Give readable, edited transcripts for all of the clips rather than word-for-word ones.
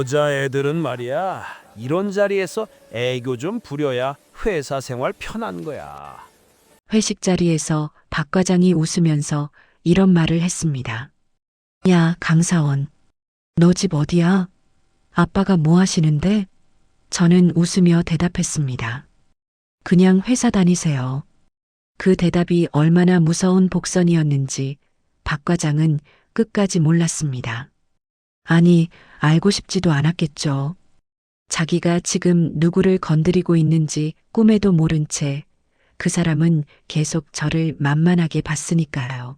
여자애들은 말이야, 이런 자리에서 애교 좀 부려야 회사 생활 편한 거야. 회식 자리에서 박 과장이 웃으면서 이런 말을 했습니다. 야, 강사원. 너 집 어디야? 아빠가 뭐 하시는데? 저는 웃으며 대답했습니다. 그냥 회사 다니세요. 그 대답이 얼마나 무서운 복선이었는지 박 과장은 끝까지 몰랐습니다. 아니, 알고 싶지도 않았겠죠. 자기가 지금 누구를 건드리고 있는지 꿈에도 모른 채 그 사람은 계속 저를 만만하게 봤으니까요.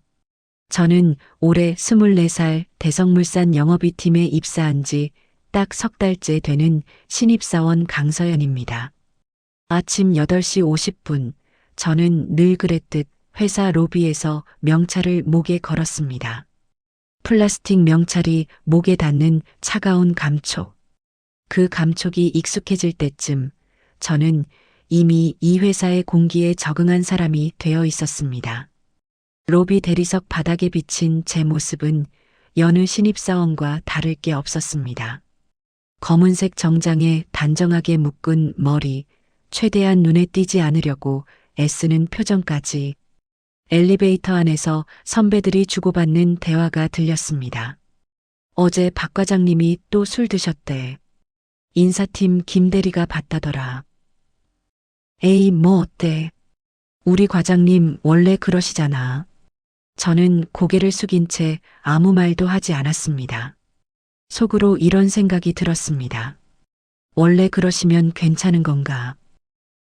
저는 올해 24살 대성물산 영업이 팀에 입사한 지 딱 석 달째 되는 신입사원 강서연입니다. 아침 8시 50분, 저는 늘 그랬듯 회사 로비에서 명찰을 목에 걸었습니다. 플라스틱 명찰이 목에 닿는 차가운 감촉. 그 감촉이 익숙해질 때쯤 저는 이미 이 회사의 공기에 적응한 사람이 되어 있었습니다. 로비 대리석 바닥에 비친 제 모습은 여느 신입사원과 다를 게 없었습니다. 검은색 정장에 단정하게 묶은 머리, 최대한 눈에 띄지 않으려고 애쓰는 표정까지. 엘리베이터 안에서 선배들이 주고받는 대화가 들렸습니다. 어제 박 과장님이 또 술 드셨대. 인사팀 김 대리가 봤다더라. 에이, 뭐 어때? 우리 과장님 원래 그러시잖아. 저는 고개를 숙인 채 아무 말도 하지 않았습니다. 속으로 이런 생각이 들었습니다. 원래 그러시면 괜찮은 건가?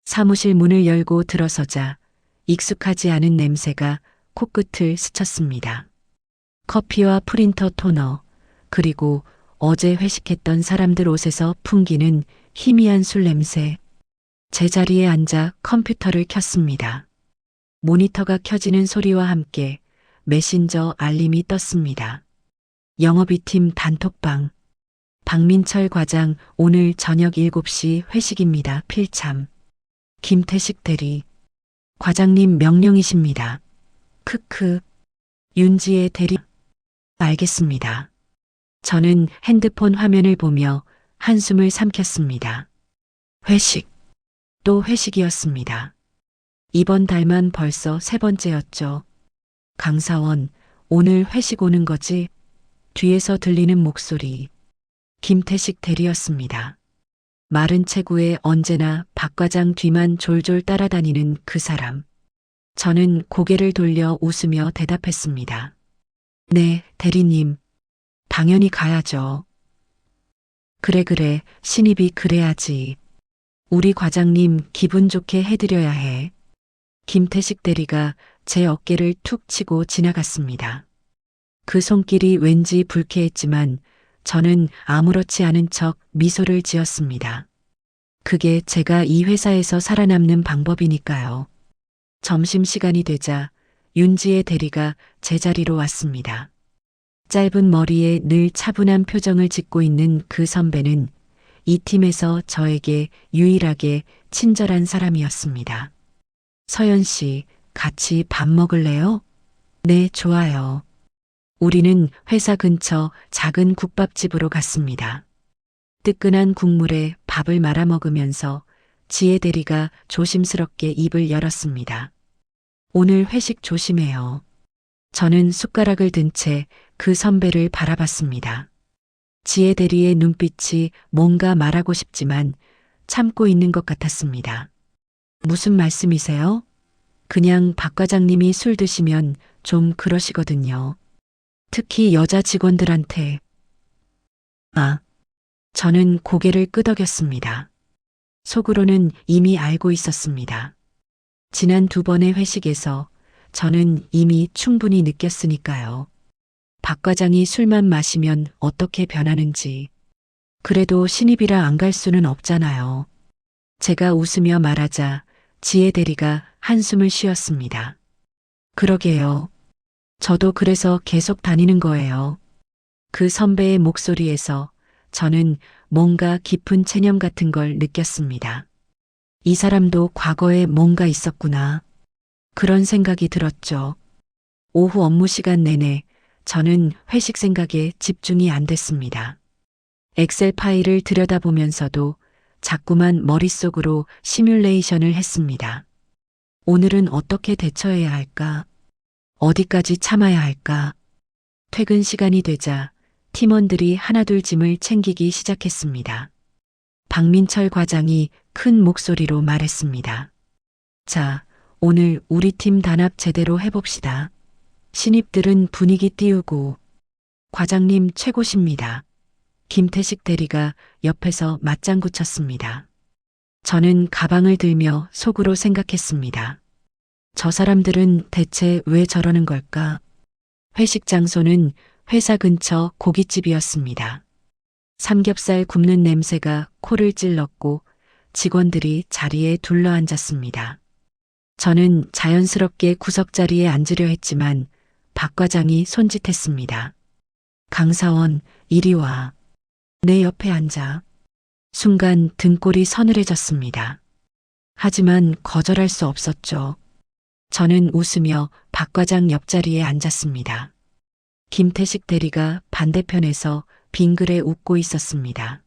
사무실 문을 열고 들어서자 익숙하지 않은 냄새가 코끝을 스쳤습니다. 커피와 프린터 토너, 그리고 어제 회식했던 사람들 옷에서 풍기는 희미한 술 냄새. 제 자리에 앉아 컴퓨터를 켰습니다. 모니터가 켜지는 소리와 함께 메신저 알림이 떴습니다. 영업이 팀 단톡방. 박민철 과장 오늘 저녁 7시 회식입니다. 필참. 김태식 대리. 과장님 명령이십니다. 크크. 윤지의 대리. 알겠습니다. 저는 핸드폰 화면을 보며 한숨을 삼켰습니다. 회식. 또 회식이었습니다. 이번 달만 벌써 3번째였죠. 강사원, 오늘 회식 오는 거지? 뒤에서 들리는 목소리. 김태식 대리였습니다. 마른 체구에 언제나 박 과장 뒤만 졸졸 따라다니는 그 사람. 저는 고개를 돌려 웃으며 대답했습니다. 네, 대리님. 당연히 가야죠. 그래, 신입이 그래야지. 우리 과장님 기분 좋게 해드려야 해. 김태식 대리가 제 어깨를 툭 치고 지나갔습니다. 그 손길이 왠지 불쾌했지만 저는 아무렇지 않은 척 미소를 지었습니다. 그게 제가 이 회사에서 살아남는 방법이니까요. 점심시간이 되자 윤지의 대리가 제 자리로 왔습니다. 짧은 머리에 늘 차분한 표정을 짓고 있는 그 선배는 이 팀에서 저에게 유일하게 친절한 사람이었습니다. 서연 씨, 같이 밥 먹을래요? 네, 좋아요. 우리는 회사 근처 작은 국밥집으로 갔습니다. 뜨끈한 국물에 밥을 말아 먹으면서 지혜 대리가 조심스럽게 입을 열었습니다. 오늘 회식 조심해요. 저는 숟가락을 든 채 그 선배를 바라봤습니다. 지혜 대리의 눈빛이 뭔가 말하고 싶지만 참고 있는 것 같았습니다. 무슨 말씀이세요? 그냥 박 과장님이 술 드시면 좀 그러시거든요. 특히 여자 직원들한테. 아, 저는 고개를 끄덕였습니다. 속으로는 이미 알고 있었습니다. 지난 2번의 회식에서 저는 이미 충분히 느꼈으니까요. 박 과장이 술만 마시면 어떻게 변하는지. 그래도 신입이라 안 갈 수는 없잖아요. 제가 웃으며 말하자 지혜 대리가 한숨을 쉬었습니다. 그러게요. 저도 그래서 계속 다니는 거예요. 그 선배의 목소리에서 저는 뭔가 깊은 체념 같은 걸 느꼈습니다. 이 사람도 과거에 뭔가 있었구나. 그런 생각이 들었죠. 오후 업무 시간 내내 저는 회식 생각에 집중이 안 됐습니다. 엑셀 파일을 들여다보면서도 자꾸만 머릿속으로 시뮬레이션을 했습니다. 오늘은 어떻게 대처해야 할까? 어디까지 참아야 할까? 퇴근 시간이 되자 팀원들이 하나둘 짐을 챙기기 시작했습니다. 박민철 과장이 큰 목소리로 말했습니다. 자, 오늘 우리 팀 단합 제대로 해봅시다. 신입들은 분위기 띄우고 과장님 최고십니다. 김태식 대리가 옆에서 맞장구 쳤습니다. 저는 가방을 들며 속으로 생각했습니다. 저 사람들은 대체 왜 저러는 걸까? 회식 장소는 회사 근처 고깃집이었습니다. 삼겹살 굽는 냄새가 코를 찔렀고 직원들이 자리에 둘러앉았습니다. 저는 자연스럽게 구석자리에 앉으려 했지만 박 과장이 손짓했습니다. 강사원, 이리 와. 내 옆에 앉아. 순간 등골이 서늘해졌습니다. 하지만 거절할 수 없었죠. 저는 웃으며 박 과장 옆자리에 앉았습니다. 김태식 대리가 반대편에서 빙그레 웃고 있었습니다.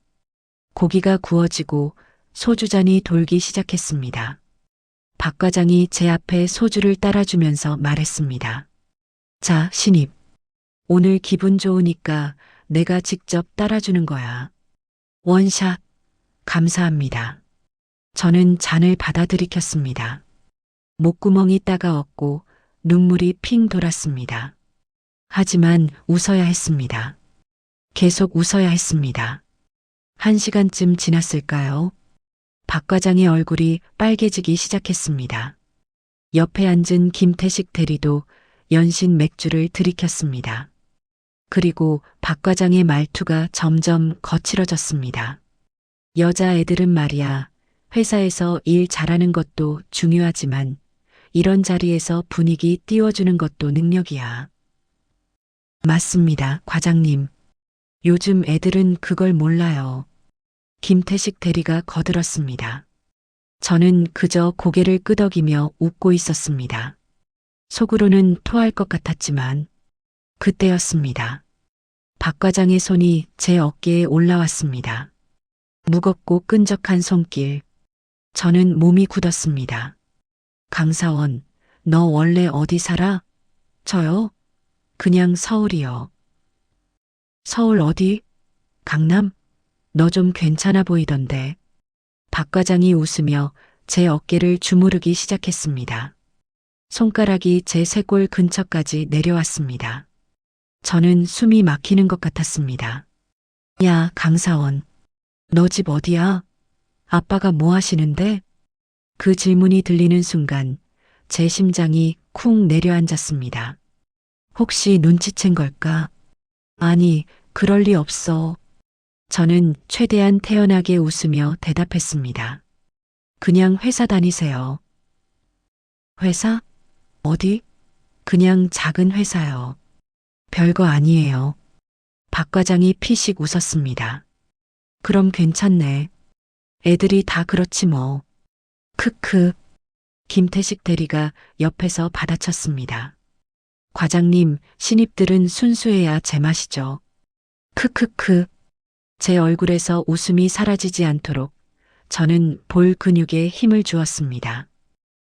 고기가 구워지고 소주잔이 돌기 시작했습니다. 박 과장이 제 앞에 소주를 따라주면서 말했습니다. 자, 신입. 오늘 기분 좋으니까 내가 직접 따라주는 거야. 원샷. 감사합니다. 저는 잔을 받아들이켰습니다. 목구멍이 따가웠고 눈물이 핑 돌았습니다. 하지만 웃어야 했습니다. 계속 웃어야 했습니다. 1시간쯤 지났을까요? 박 과장의 얼굴이 빨개지기 시작했습니다. 옆에 앉은 김태식 대리도 연신 맥주를 들이켰습니다. 그리고 박 과장의 말투가 점점 거칠어졌습니다. 여자애들은 말이야, 회사에서 일 잘하는 것도 중요하지만 이런 자리에서 분위기 띄워주는 것도 능력이야. 맞습니다, 과장님. 요즘 애들은 그걸 몰라요. 김태식 대리가 거들었습니다. 저는 그저 고개를 끄덕이며 웃고 있었습니다. 속으로는 토할 것 같았지만 그때였습니다. 박 과장의 손이 제 어깨에 올라왔습니다. 무겁고 끈적한 손길. 저는 몸이 굳었습니다. 강사원, 너 원래 어디 살아? 저요? 그냥 서울이요. 서울 어디? 강남? 너 좀 괜찮아 보이던데. 박 과장이 웃으며 제 어깨를 주무르기 시작했습니다. 손가락이 제 쇄골 근처까지 내려왔습니다. 저는 숨이 막히는 것 같았습니다. 야, 강사원. 너 집 어디야? 아빠가 뭐 하시는데? 그 질문이 들리는 순간 제 심장이 쿵 내려앉았습니다. 혹시 눈치챈 걸까? 아니, 그럴 리 없어. 저는 최대한 태연하게 웃으며 대답했습니다. 그냥 회사 다니세요. 회사? 어디? 그냥 작은 회사요. 별거 아니에요. 박 과장이 피식 웃었습니다. 그럼 괜찮네. 애들이 다 그렇지 뭐. 크크. 김태식 대리가 옆에서 받아쳤습니다. 과장님, 신입들은 순수해야 제맛이죠. 크크크. 제 얼굴에서 웃음이 사라지지 않도록 저는 볼 근육에 힘을 주었습니다.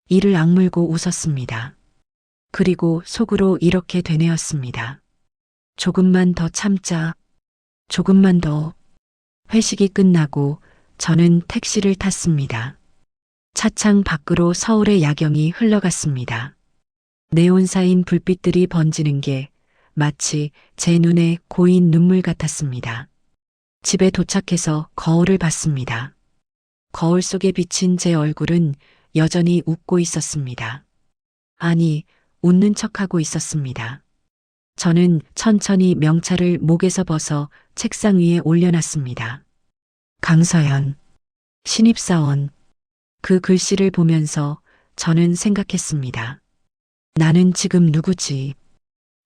이를 악물고 웃었습니다. 그리고 속으로 이렇게 되뇌었습니다. 조금만 더 참자. 조금만 더. 회식이 끝나고 저는 택시를 탔습니다. 차창 밖으로 서울의 야경이 흘러갔습니다. 네온사인 불빛들이 번지는 게 마치 제 눈에 고인 눈물 같았습니다. 집에 도착해서 거울을 봤습니다. 거울 속에 비친 제 얼굴은 여전히 웃고 있었습니다. 아니, 웃는 척하고 있었습니다. 저는 천천히 명찰을 목에서 벗어 책상 위에 올려놨습니다. 강서연, 신입사원. 그 글씨를 보면서 저는 생각했습니다. 나는 지금 누구지?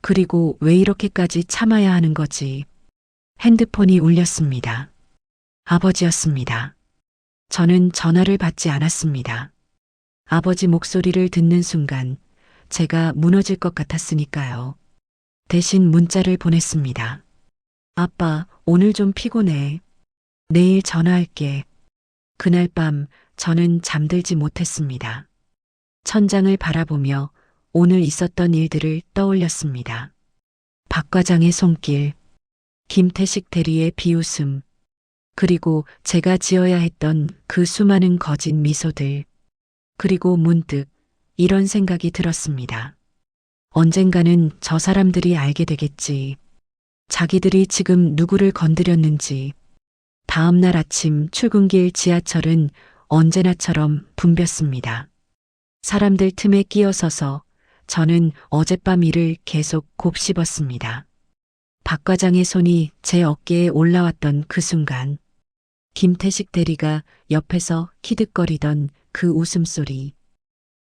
그리고 왜 이렇게까지 참아야 하는 거지? 핸드폰이 울렸습니다. 아버지였습니다. 저는 전화를 받지 않았습니다. 아버지 목소리를 듣는 순간 제가 무너질 것 같았으니까요. 대신 문자를 보냈습니다. 아빠, 오늘 좀 피곤해. 내일 전화할게. 그날 밤 저는 잠들지 못했습니다. 천장을 바라보며 오늘 있었던 일들을 떠올렸습니다. 박 과장의 손길, 김태식 대리의 비웃음, 그리고 제가 지어야 했던 그 수많은 거짓 미소들, 그리고 문득 이런 생각이 들었습니다. 언젠가는 저 사람들이 알게 되겠지. 자기들이 지금 누구를 건드렸는지. 다음 날 아침 출근길 지하철은 언제나처럼 붐볐습니다. 사람들 틈에 끼어서서 저는 어젯밤 일을 계속 곱씹었습니다. 박 과장의 손이 제 어깨에 올라왔던 그 순간, 김태식 대리가 옆에서 키득거리던 그 웃음소리,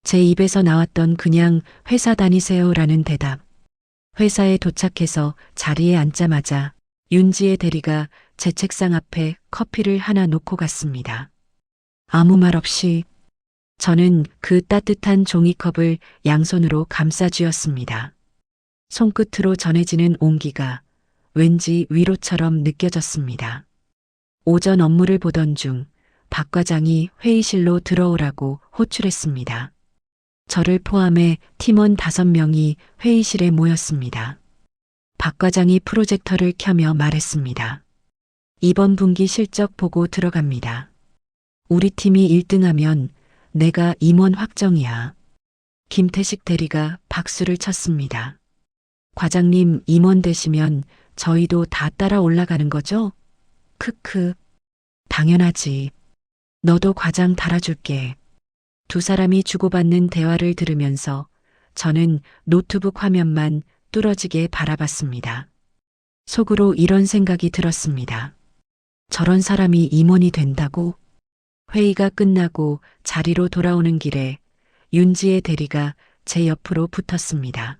제 입에서 나왔던 그냥 회사 다니세요라는 대답, 회사에 도착해서 자리에 앉자마자 윤지의 대리가 제 책상 앞에 커피를 하나 놓고 갔습니다. 아무 말 없이 저는 그 따뜻한 종이컵을 양손으로 감싸 쥐었습니다. 손끝으로 전해지는 온기가 왠지 위로처럼 느껴졌습니다. 오전 업무를 보던 중 박 과장이 회의실로 들어오라고 호출했습니다. 저를 포함해 팀원 5명이 회의실에 모였습니다. 박 과장이 프로젝터를 켜며 말했습니다. 이번 분기 실적 보고 들어갑니다. 우리 팀이 1등하면 내가 임원 확정이야. 김태식 대리가 박수를 쳤습니다. 과장님 임원 되시면 저희도 다 따라 올라가는 거죠? 크크. 당연하지. 너도 과장 달아줄게. 두 사람이 주고받는 대화를 들으면서 저는 노트북 화면만 뚫어지게 바라봤습니다. 속으로 이런 생각이 들었습니다. 저런 사람이 임원이 된다고? 회의가 끝나고 자리로 돌아오는 길에 윤지의 대리가 제 옆으로 붙었습니다.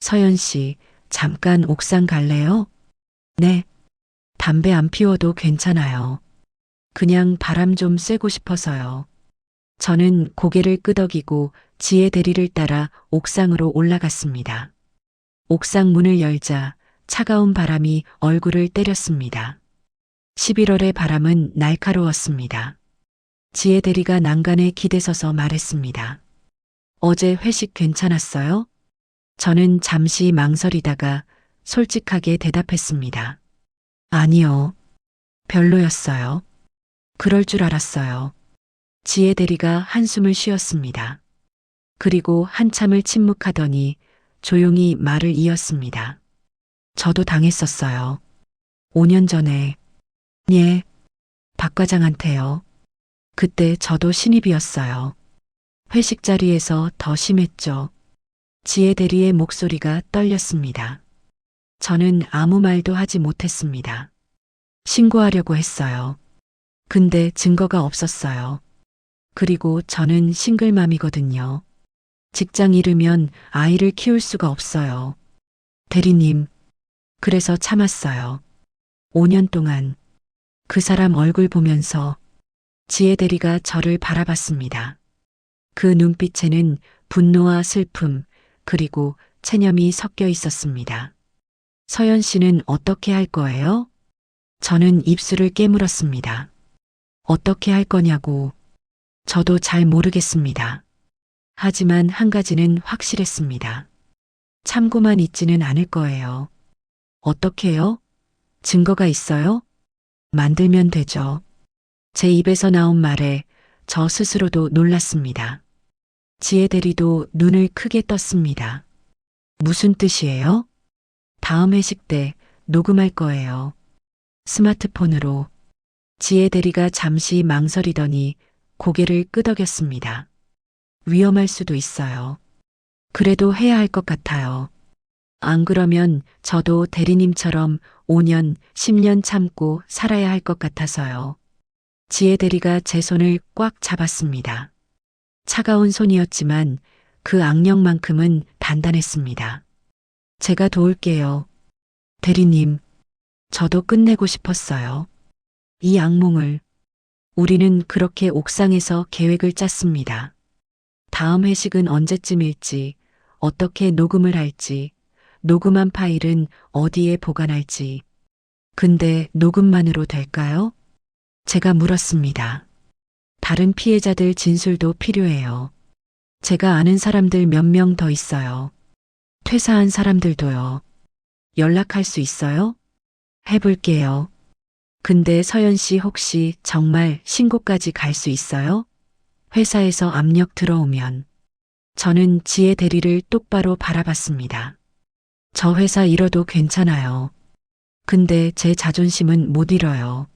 서연 씨, 잠깐 옥상 갈래요? 네. 담배 안 피워도 괜찮아요. 그냥 바람 좀 쐬고 싶어서요. 저는 고개를 끄덕이고 지혜 대리를 따라 옥상으로 올라갔습니다. 옥상 문을 열자 차가운 바람이 얼굴을 때렸습니다. 11월의 바람은 날카로웠습니다. 지혜 대리가 난간에 기대서서 말했습니다. 어제 회식 괜찮았어요? 저는 잠시 망설이다가 솔직하게 대답했습니다. 아니요. 별로였어요. 그럴 줄 알았어요. 지혜 대리가 한숨을 쉬었습니다. 그리고 한참을 침묵하더니 조용히 말을 이었습니다. 저도 당했었어요. 5년 전에. 예. 박 과장한테요. 그때 저도 신입이었어요. 회식 자리에서 더 심했죠. 지혜 대리의 목소리가 떨렸습니다. 저는 아무 말도 하지 못했습니다. 신고하려고 했어요. 근데 증거가 없었어요. 그리고 저는 싱글맘이거든요. 직장 잃으면 아이를 키울 수가 없어요. 대리님, 그래서 참았어요. 5년 동안 그 사람 얼굴 보면서 지혜 대리가 저를 바라봤습니다. 그 눈빛에는 분노와 슬픔, 그리고 체념이 섞여 있었습니다. 서연 씨는 어떻게 할 거예요? 저는 입술을 깨물었습니다. 어떻게 할 거냐고. 저도 잘 모르겠습니다. 하지만 한 가지는 확실했습니다. 참고만 있지는 않을 거예요. 어떻게요? 증거가 있어요? 만들면 되죠. 제 입에서 나온 말에 저 스스로도 놀랐습니다. 지혜 대리도 눈을 크게 떴습니다. 무슨 뜻이에요? 다음 회식 때 녹음할 거예요. 스마트폰으로. 지혜 대리가 잠시 망설이더니 고개를 끄덕였습니다. 위험할 수도 있어요. 그래도 해야 할 것 같아요. 안 그러면 저도 대리님처럼 5년, 10년 참고 살아야 할 것 같아서요. 지혜 대리가 제 손을 꽉 잡았습니다. 차가운 손이었지만 그 악령만큼은 단단했습니다. 제가 도울게요. 대리님, 저도 끝내고 싶었어요. 이 악몽을. 우리는 그렇게 옥상에서 계획을 짰습니다. 다음 회식은 언제쯤일지, 어떻게 녹음을 할지, 녹음한 파일은 어디에 보관할지. 근데 녹음만으로 될까요? 제가 물었습니다. 다른 피해자들 진술도 필요해요. 제가 아는 사람들 몇 명 더 있어요. 퇴사한 사람들도요. 연락할 수 있어요? 해볼게요. 근데 서연 씨 혹시 정말 신고까지 갈 수 있어요? 회사에서 압력 들어오면. 저는 지혜 대리를 똑바로 바라봤습니다. 저 회사 잃어도 괜찮아요. 근데 제 자존심은 못 잃어요.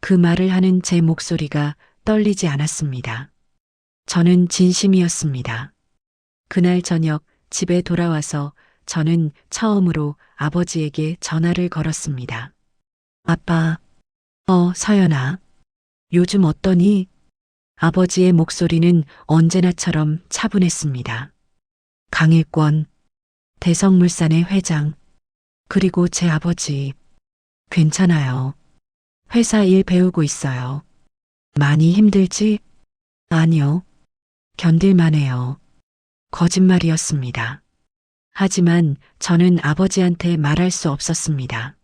그 말을 하는 제 목소리가 떨리지 않았습니다. 저는 진심이었습니다. 그날 저녁 집에 돌아와서 저는 처음으로 아버지에게 전화를 걸었습니다. 아빠, 서연아, 요즘 어떠니? 아버지의 목소리는 언제나처럼 차분했습니다. 강일권, 대성물산의 회장, 그리고 제 아버지. 괜찮아요. 회사 일 배우고 있어요. 많이 힘들지? 아니요. 견딜만해요. 거짓말이었습니다. 하지만 저는 아버지한테 말할 수 없었습니다.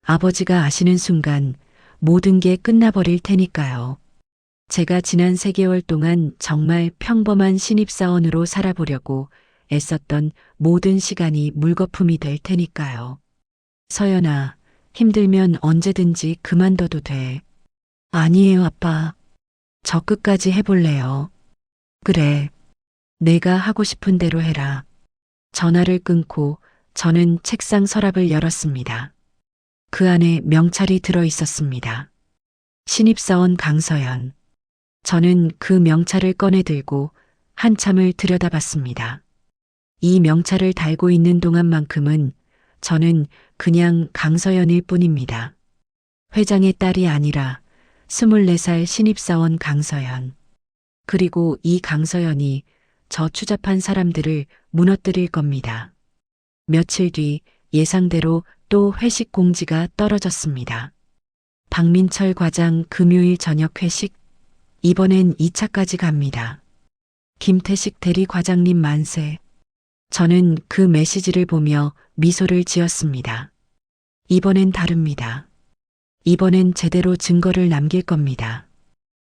아버지가 아시는 순간 모든 게 끝나버릴 테니까요. 제가 지난 3개월 동안 정말 평범한 신입사원으로 살아보려고 애썼던 모든 시간이 물거품이 될 테니까요. 서연아, 힘들면 언제든지 그만둬도 돼. 아니에요, 아빠. 저 끝까지 해볼래요. 그래. 내가 하고 싶은 대로 해라. 전화를 끊고 저는 책상 서랍을 열었습니다. 그 안에 명찰이 들어 있었습니다. 신입사원 강서연. 저는 그 명찰을 꺼내 들고 한참을 들여다봤습니다. 이 명찰을 달고 있는 동안만큼은 저는 그냥 강서연일 뿐입니다. 회장의 딸이 아니라 24살 신입사원 강서연. 그리고 이 강서연이 저 추잡한 사람들을 무너뜨릴 겁니다. 며칠 뒤 예상대로 또 회식 공지가 떨어졌습니다. 박민철 과장 금요일 저녁 회식, 이번엔 2차까지 갑니다. 김태식 대리 과장님 만세. 저는 그 메시지를 보며 미소를 지었습니다. 이번엔 다릅니다. 이번엔 제대로 증거를 남길 겁니다.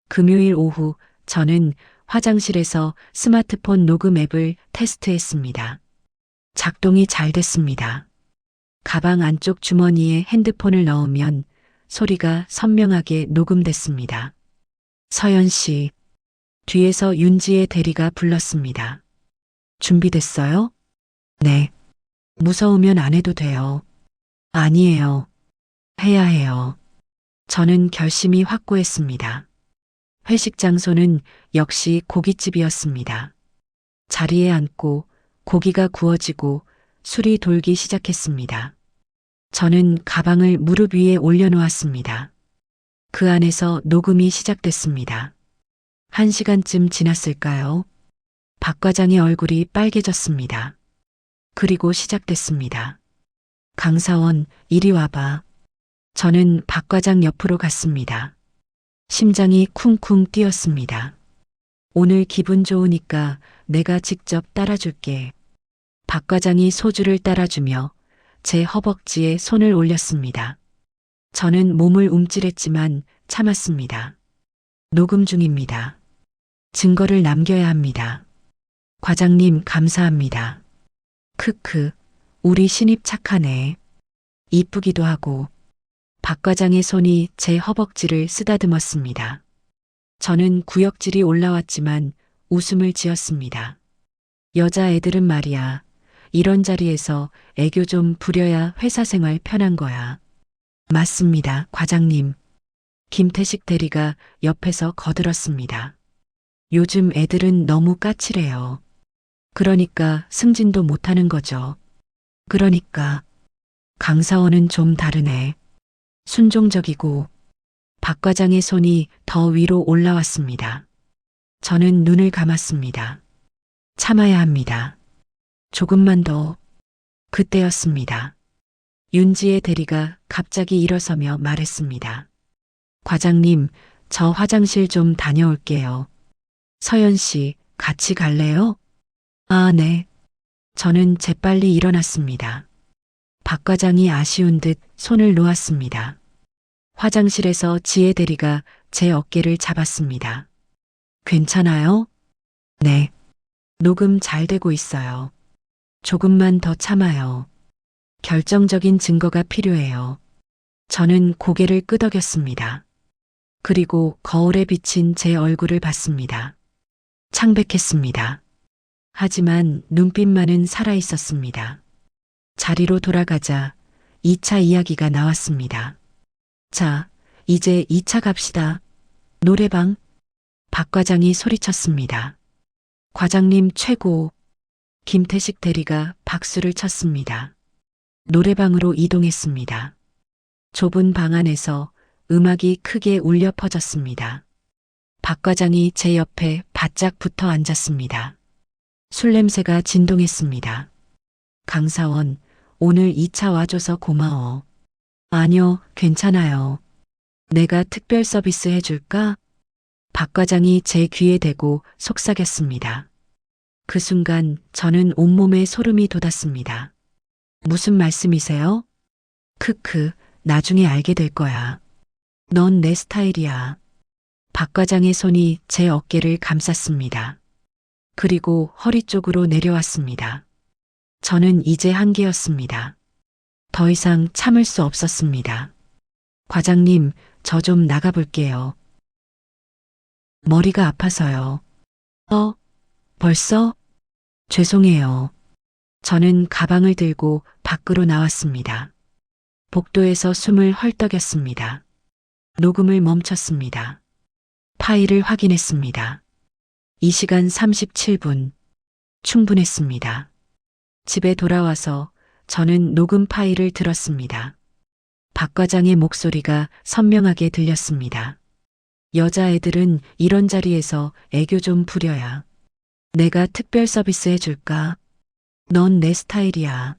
금요일 오후 저는 화장실에서 스마트폰 녹음 앱을 테스트했습니다. 작동이 잘 됐습니다. 가방 안쪽 주머니에 핸드폰을 넣으면 소리가 선명하게 녹음됐습니다. 서연 씨, 뒤에서 윤지의 대리가 불렀습니다. 준비됐어요? 네. 무서우면 안 해도 돼요. 아니에요. 해야 해요. 저는 결심이 확고했습니다. 회식 장소는 역시 고깃집이었습니다. 자리에 앉고 고기가 구워지고 술이 돌기 시작했습니다. 저는 가방을 무릎 위에 올려놓았습니다. 그 안에서 녹음이 시작됐습니다. 1시간쯤 지났을까요? 박 과장의 얼굴이 빨개졌습니다. 그리고 시작됐습니다. 강사원, 이리 와봐. 저는 박 과장 옆으로 갔습니다. 심장이 쿵쿵 뛰었습니다. 오늘 기분 좋으니까 내가 직접 따라줄게. 박 과장이 소주를 따라주며 제 허벅지에 손을 올렸습니다. 저는 몸을 움찔했지만 참았습니다. 녹음 중입니다. 증거를 남겨야 합니다. 과장님 감사합니다. 크크, 우리 신입 착하네. 이쁘기도 하고. 박 과장의 손이 제 허벅지를 쓰다듬었습니다. 저는 구역질이 올라왔지만 웃음을 지었습니다. 여자애들은 말이야. 이런 자리에서 애교 좀 부려야 회사 생활 편한 거야. 맞습니다, 과장님. 김태식 대리가 옆에서 거들었습니다. 요즘 애들은 너무 까칠해요. 그러니까 승진도 못하는 거죠. 그러니까 강사원은 좀 다르네. 순종적이고. 박 과장의 손이 더 위로 올라왔습니다. 저는 눈을 감았습니다. 참아야 합니다. 조금만 더. 그때였습니다. 윤지의 대리가 갑자기 일어서며 말했습니다. 과장님, 저 화장실 좀 다녀올게요. 서연 씨, 같이 갈래요? 아, 네. 저는 재빨리 일어났습니다. 박 과장이 아쉬운 듯 손을 놓았습니다. 화장실에서 지혜 대리가 제 어깨를 잡았습니다. 괜찮아요? 네. 녹음 잘 되고 있어요. 조금만 더 참아요. 결정적인 증거가 필요해요. 저는 고개를 끄덕였습니다. 그리고 거울에 비친 제 얼굴을 봤습니다. 창백했습니다. 하지만 눈빛만은 살아 있었습니다. 자리로 돌아가자 2차 이야기가 나왔습니다. 자, 이제 2차 갑시다. 노래방. 박 과장이 소리쳤습니다. 과장님 최고. 김태식 대리가 박수를 쳤습니다. 노래방으로 이동했습니다. 좁은 방 안에서 음악이 크게 울려 퍼졌습니다. 박 과장이 제 옆에 바짝 붙어 앉았습니다. 술 냄새가 진동했습니다. 강사원, 오늘 2차 와줘서 고마워. 아니요, 괜찮아요. 내가 특별 서비스 해줄까? 박 과장이 제 귀에 대고 속삭였습니다. 그 순간 저는 온몸에 소름이 돋았습니다. 무슨 말씀이세요? 크크, 나중에 알게 될 거야. 넌 내 스타일이야. 박 과장의 손이 제 어깨를 감쌌습니다. 그리고 허리 쪽으로 내려왔습니다. 저는 이제 한계였습니다. 더 이상 참을 수 없었습니다. 과장님, 저 좀 나가볼게요. 머리가 아파서요. 벌써? 죄송해요. 저는 가방을 들고 밖으로 나왔습니다. 복도에서 숨을 헐떡였습니다. 녹음을 멈췄습니다. 파일을 확인했습니다. 2시간 37분. 충분했습니다. 집에 돌아와서 저는 녹음 파일을 들었습니다. 박 과장의 목소리가 선명하게 들렸습니다. 여자애들은 이런 자리에서 애교 좀 부려야. 내가 특별 서비스 해줄까? 넌 내 스타일이야.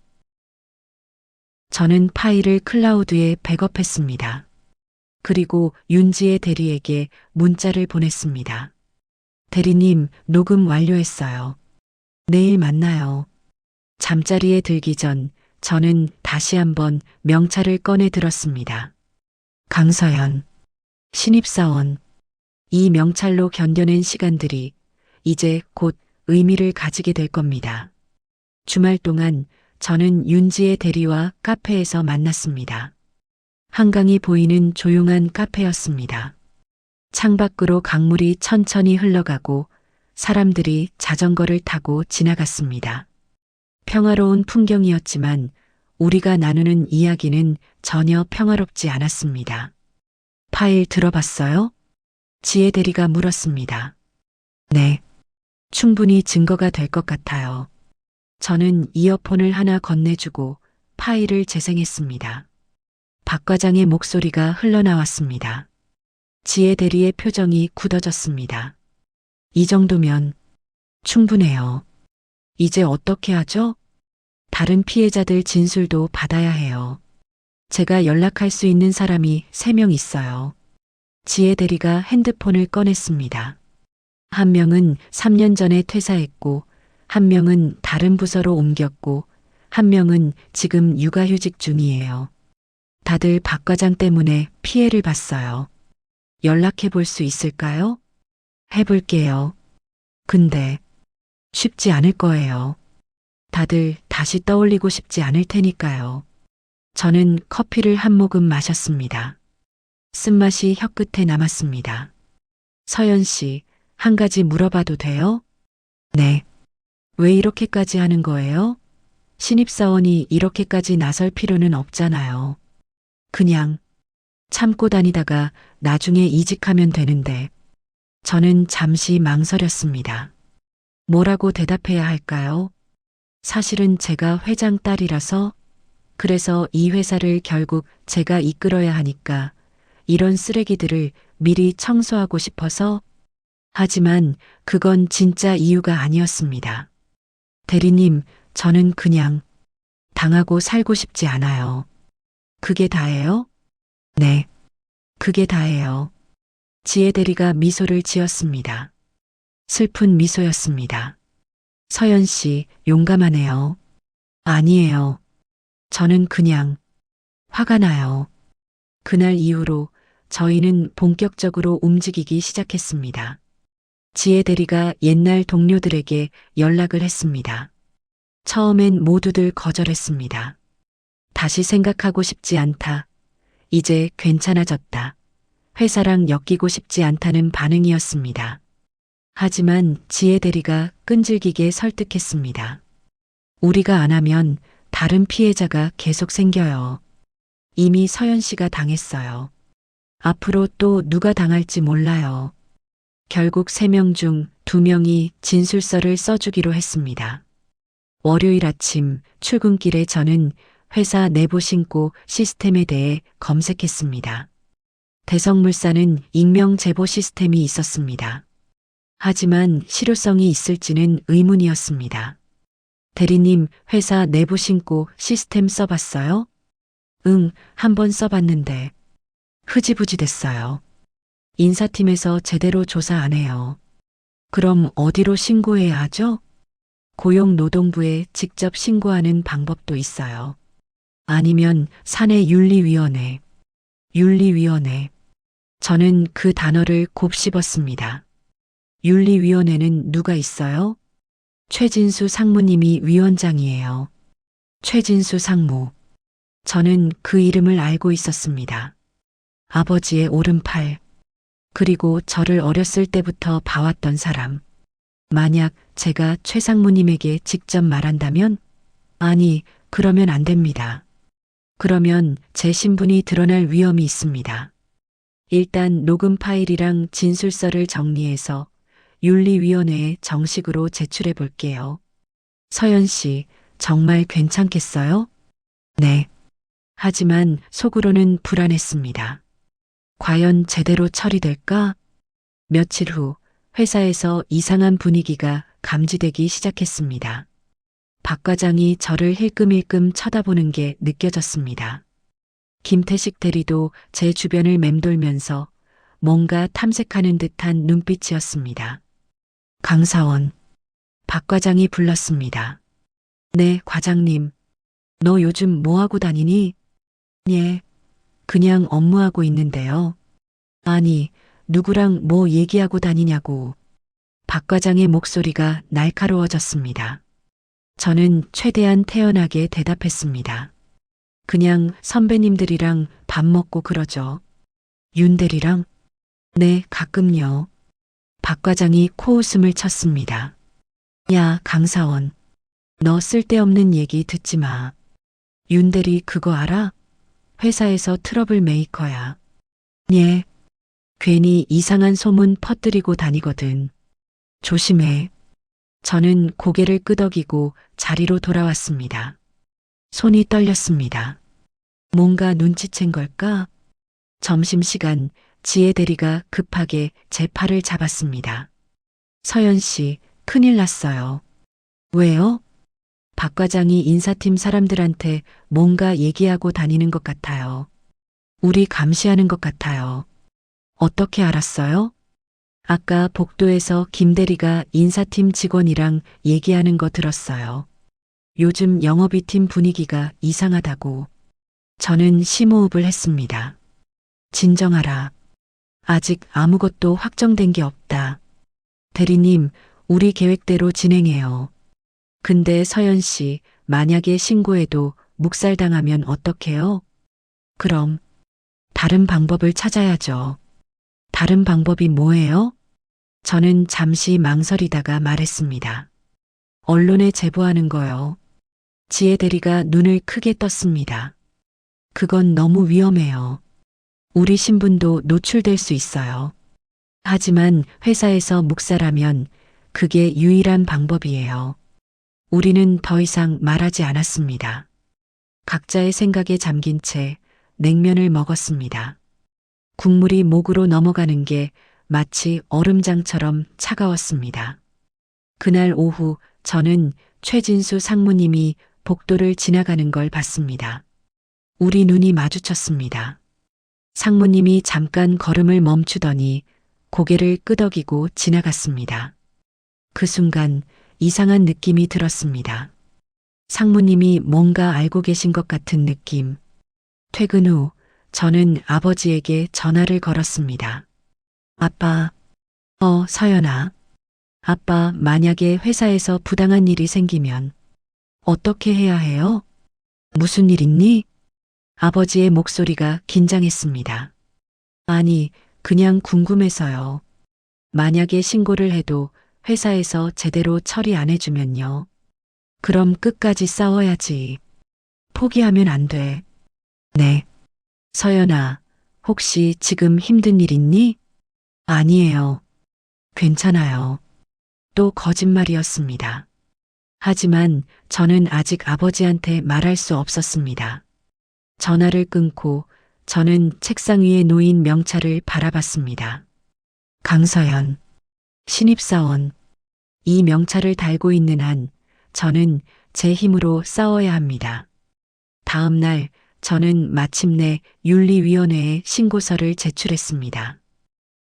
저는 파일을 클라우드에 백업했습니다. 그리고 윤지혜 대리에게 문자를 보냈습니다. 대리님, 녹음 완료했어요. 내일 만나요. 잠자리에 들기 전 저는 다시 한번 명찰을 꺼내 들었습니다. 강서연, 신입사원. 이 명찰로 견뎌낸 시간들이 이제 곧 의미를 가지게 될 겁니다. 주말 동안 저는 윤지의 대리와 카페에서 만났습니다. 한강이 보이는 조용한 카페였습니다. 창밖으로 강물이 천천히 흘러가고 사람들이 자전거를 타고 지나갔습니다. 평화로운 풍경이었지만 우리가 나누는 이야기는 전혀 평화롭지 않았습니다. 파일 들어봤어요? 지혜 대리가 물었습니다. 네. 충분히 증거가 될 것 같아요. 저는 이어폰을 하나 건네주고 파일을 재생했습니다. 박 과장의 목소리가 흘러나왔습니다. 지혜 대리의 표정이 굳어졌습니다. 이 정도면 충분해요. 이제 어떻게 하죠? 다른 피해자들 진술도 받아야 해요. 제가 연락할 수 있는 사람이 3명 있어요. 지혜 대리가 핸드폰을 꺼냈습니다. 한 명은 3년 전에 퇴사했고, 한 명은 다른 부서로 옮겼고, 한 명은 지금 육아휴직 중이에요. 다들 박 과장 때문에 피해를 봤어요. 연락해 볼 수 있을까요? 해볼게요. 근데 쉽지 않을 거예요. 다들 다시 떠올리고 싶지 않을 테니까요. 저는 커피를 한 모금 마셨습니다. 쓴맛이 혀끝에 남았습니다. 서연 씨, 한 가지 물어봐도 돼요? 네. 왜 이렇게까지 하는 거예요? 신입사원이 이렇게까지 나설 필요는 없잖아요. 그냥 참고 다니다가 나중에 이직하면 되는데. 저는 잠시 망설였습니다. 뭐라고 대답해야 할까요? 사실은 제가 회장 딸이라서, 그래서 이 회사를 결국 제가 이끌어야 하니까 이런 쓰레기들을 미리 청소하고 싶어서. 하지만 그건 진짜 이유가 아니었습니다. 대리님, 저는 그냥 당하고 살고 싶지 않아요. 그게 다예요? 네, 그게 다예요. 지혜 대리가 미소를 지었습니다. 슬픈 미소였습니다. 서연 씨, 용감하네요. 아니에요. 저는 그냥 화가 나요. 그날 이후로 저희는 본격적으로 움직이기 시작했습니다. 지혜 대리가 옛날 동료들에게 연락을 했습니다. 처음엔 모두들 거절했습니다. 다시 생각하고 싶지 않다. 이제 괜찮아졌다. 회사랑 엮이고 싶지 않다는 반응이었습니다. 하지만 지혜 대리가 끈질기게 설득했습니다. 우리가 안 하면 다른 피해자가 계속 생겨요. 이미 서연 씨가 당했어요. 앞으로 또 누가 당할지 몰라요. 결국 3명 중 2명이 진술서를 써주기로 했습니다. 월요일 아침 출근길에 저는 회사 내부 신고 시스템에 대해 검색했습니다. 대성물산은 익명 제보 시스템이 있었습니다. 하지만 실효성이 있을지는 의문이었습니다. 대리님, 회사 내부 신고 시스템 써봤어요? 응, 한번 써봤는데 흐지부지 됐어요. 인사팀에서 제대로 조사 안 해요. 그럼 어디로 신고해야 하죠? 고용노동부에 직접 신고하는 방법도 있어요. 아니면 사내윤리위원회. 윤리위원회. 저는 그 단어를 곱씹었습니다. 윤리위원회는 누가 있어요? 최진수 상무님이 위원장이에요. 최진수 상무. 저는 그 이름을 알고 있었습니다. 아버지의 오른팔. 그리고 저를 어렸을 때부터 봐왔던 사람. 만약 제가 최 상무님에게 직접 말한다면? 아니, 그러면 안 됩니다. 그러면 제 신분이 드러날 위험이 있습니다. 일단 녹음 파일이랑 진술서를 정리해서 윤리위원회에 정식으로 제출해 볼게요. 서연 씨, 정말 괜찮겠어요? 네. 하지만 속으로는 불안했습니다. 과연 제대로 처리될까? 며칠 후 회사에서 이상한 분위기가 감지되기 시작했습니다. 박 과장이 저를 힐끔힐끔 쳐다보는 게 느껴졌습니다. 김태식 대리도 제 주변을 맴돌면서 뭔가 탐색하는 듯한 눈빛이었습니다. 강사원. 박 과장이 불렀습니다. 네, 과장님. 너 요즘 뭐하고 다니니? 예, 그냥 업무하고 있는데요. 아니, 누구랑 뭐 얘기하고 다니냐고. 박 과장의 목소리가 날카로워졌습니다. 저는 최대한 태연하게 대답했습니다. 그냥 선배님들이랑 밥 먹고 그러죠. 윤 대리랑? 네, 가끔요. 박 과장이 코웃음을 쳤습니다. 야, 강사원. 너 쓸데없는 얘기 듣지 마. 윤 대리 그거 알아? 회사에서 트러블 메이커야. 예. 괜히 이상한 소문 퍼뜨리고 다니거든. 조심해. 저는 고개를 끄덕이고 자리로 돌아왔습니다. 손이 떨렸습니다. 뭔가 눈치챈 걸까? 점심시간 지혜 대리가 급하게 제 팔을 잡았습니다. 서연 씨, 큰일 났어요. 왜요? 박 과장이 인사팀 사람들한테 뭔가 얘기하고 다니는 것 같아요. 우리 감시하는 것 같아요. 어떻게 알았어요? 아까 복도에서 김 대리가 인사팀 직원이랑 얘기하는 거 들었어요. 요즘 영업이 팀 분위기가 이상하다고. 저는 심호흡을 했습니다. 진정하라. 아직 아무것도 확정된 게 없다. 대리님, 우리 계획대로 진행해요. 근데 서연 씨, 만약에 신고해도 묵살당하면 어떡해요? 그럼 다른 방법을 찾아야죠. 다른 방법이 뭐예요? 저는 잠시 망설이다가 말했습니다. 언론에 제보하는 거요. 지혜 대리가 눈을 크게 떴습니다. 그건 너무 위험해요. 우리 신분도 노출될 수 있어요. 하지만 회사에서 묵살하면 그게 유일한 방법이에요. 우리는 더 이상 말하지 않았습니다. 각자의 생각에 잠긴 채 냉면을 먹었습니다. 국물이 목으로 넘어가는 게 마치 얼음장처럼 차가웠습니다. 그날 오후 저는 최진수 상무님이 복도를 지나가는 걸 봤습니다. 우리 눈이 마주쳤습니다. 상무님이 잠깐 걸음을 멈추더니 고개를 끄덕이고 지나갔습니다. 그 순간 이상한 느낌이 들었습니다. 상무님이 뭔가 알고 계신 것 같은 느낌. 퇴근 후 저는 아버지에게 전화를 걸었습니다. 아빠, 서연아. 아빠, 만약에 회사에서 부당한 일이 생기면 어떻게 해야 해요? 무슨 일 있니? 아버지의 목소리가 긴장했습니다. 아니, 그냥 궁금해서요. 만약에 신고를 해도 회사에서 제대로 처리 안 해주면요. 그럼 끝까지 싸워야지. 포기하면 안 돼. 네. 서연아, 혹시 지금 힘든 일 있니? 아니에요. 괜찮아요. 또 거짓말이었습니다. 하지만 저는 아직 아버지한테 말할 수 없었습니다. 전화를 끊고 저는 책상 위에 놓인 명찰을 바라봤습니다. 강서연, 신입사원. 이 명찰을 달고 있는 한 저는 제 힘으로 싸워야 합니다. 다음 날 저는 마침내 윤리위원회에 신고서를 제출했습니다.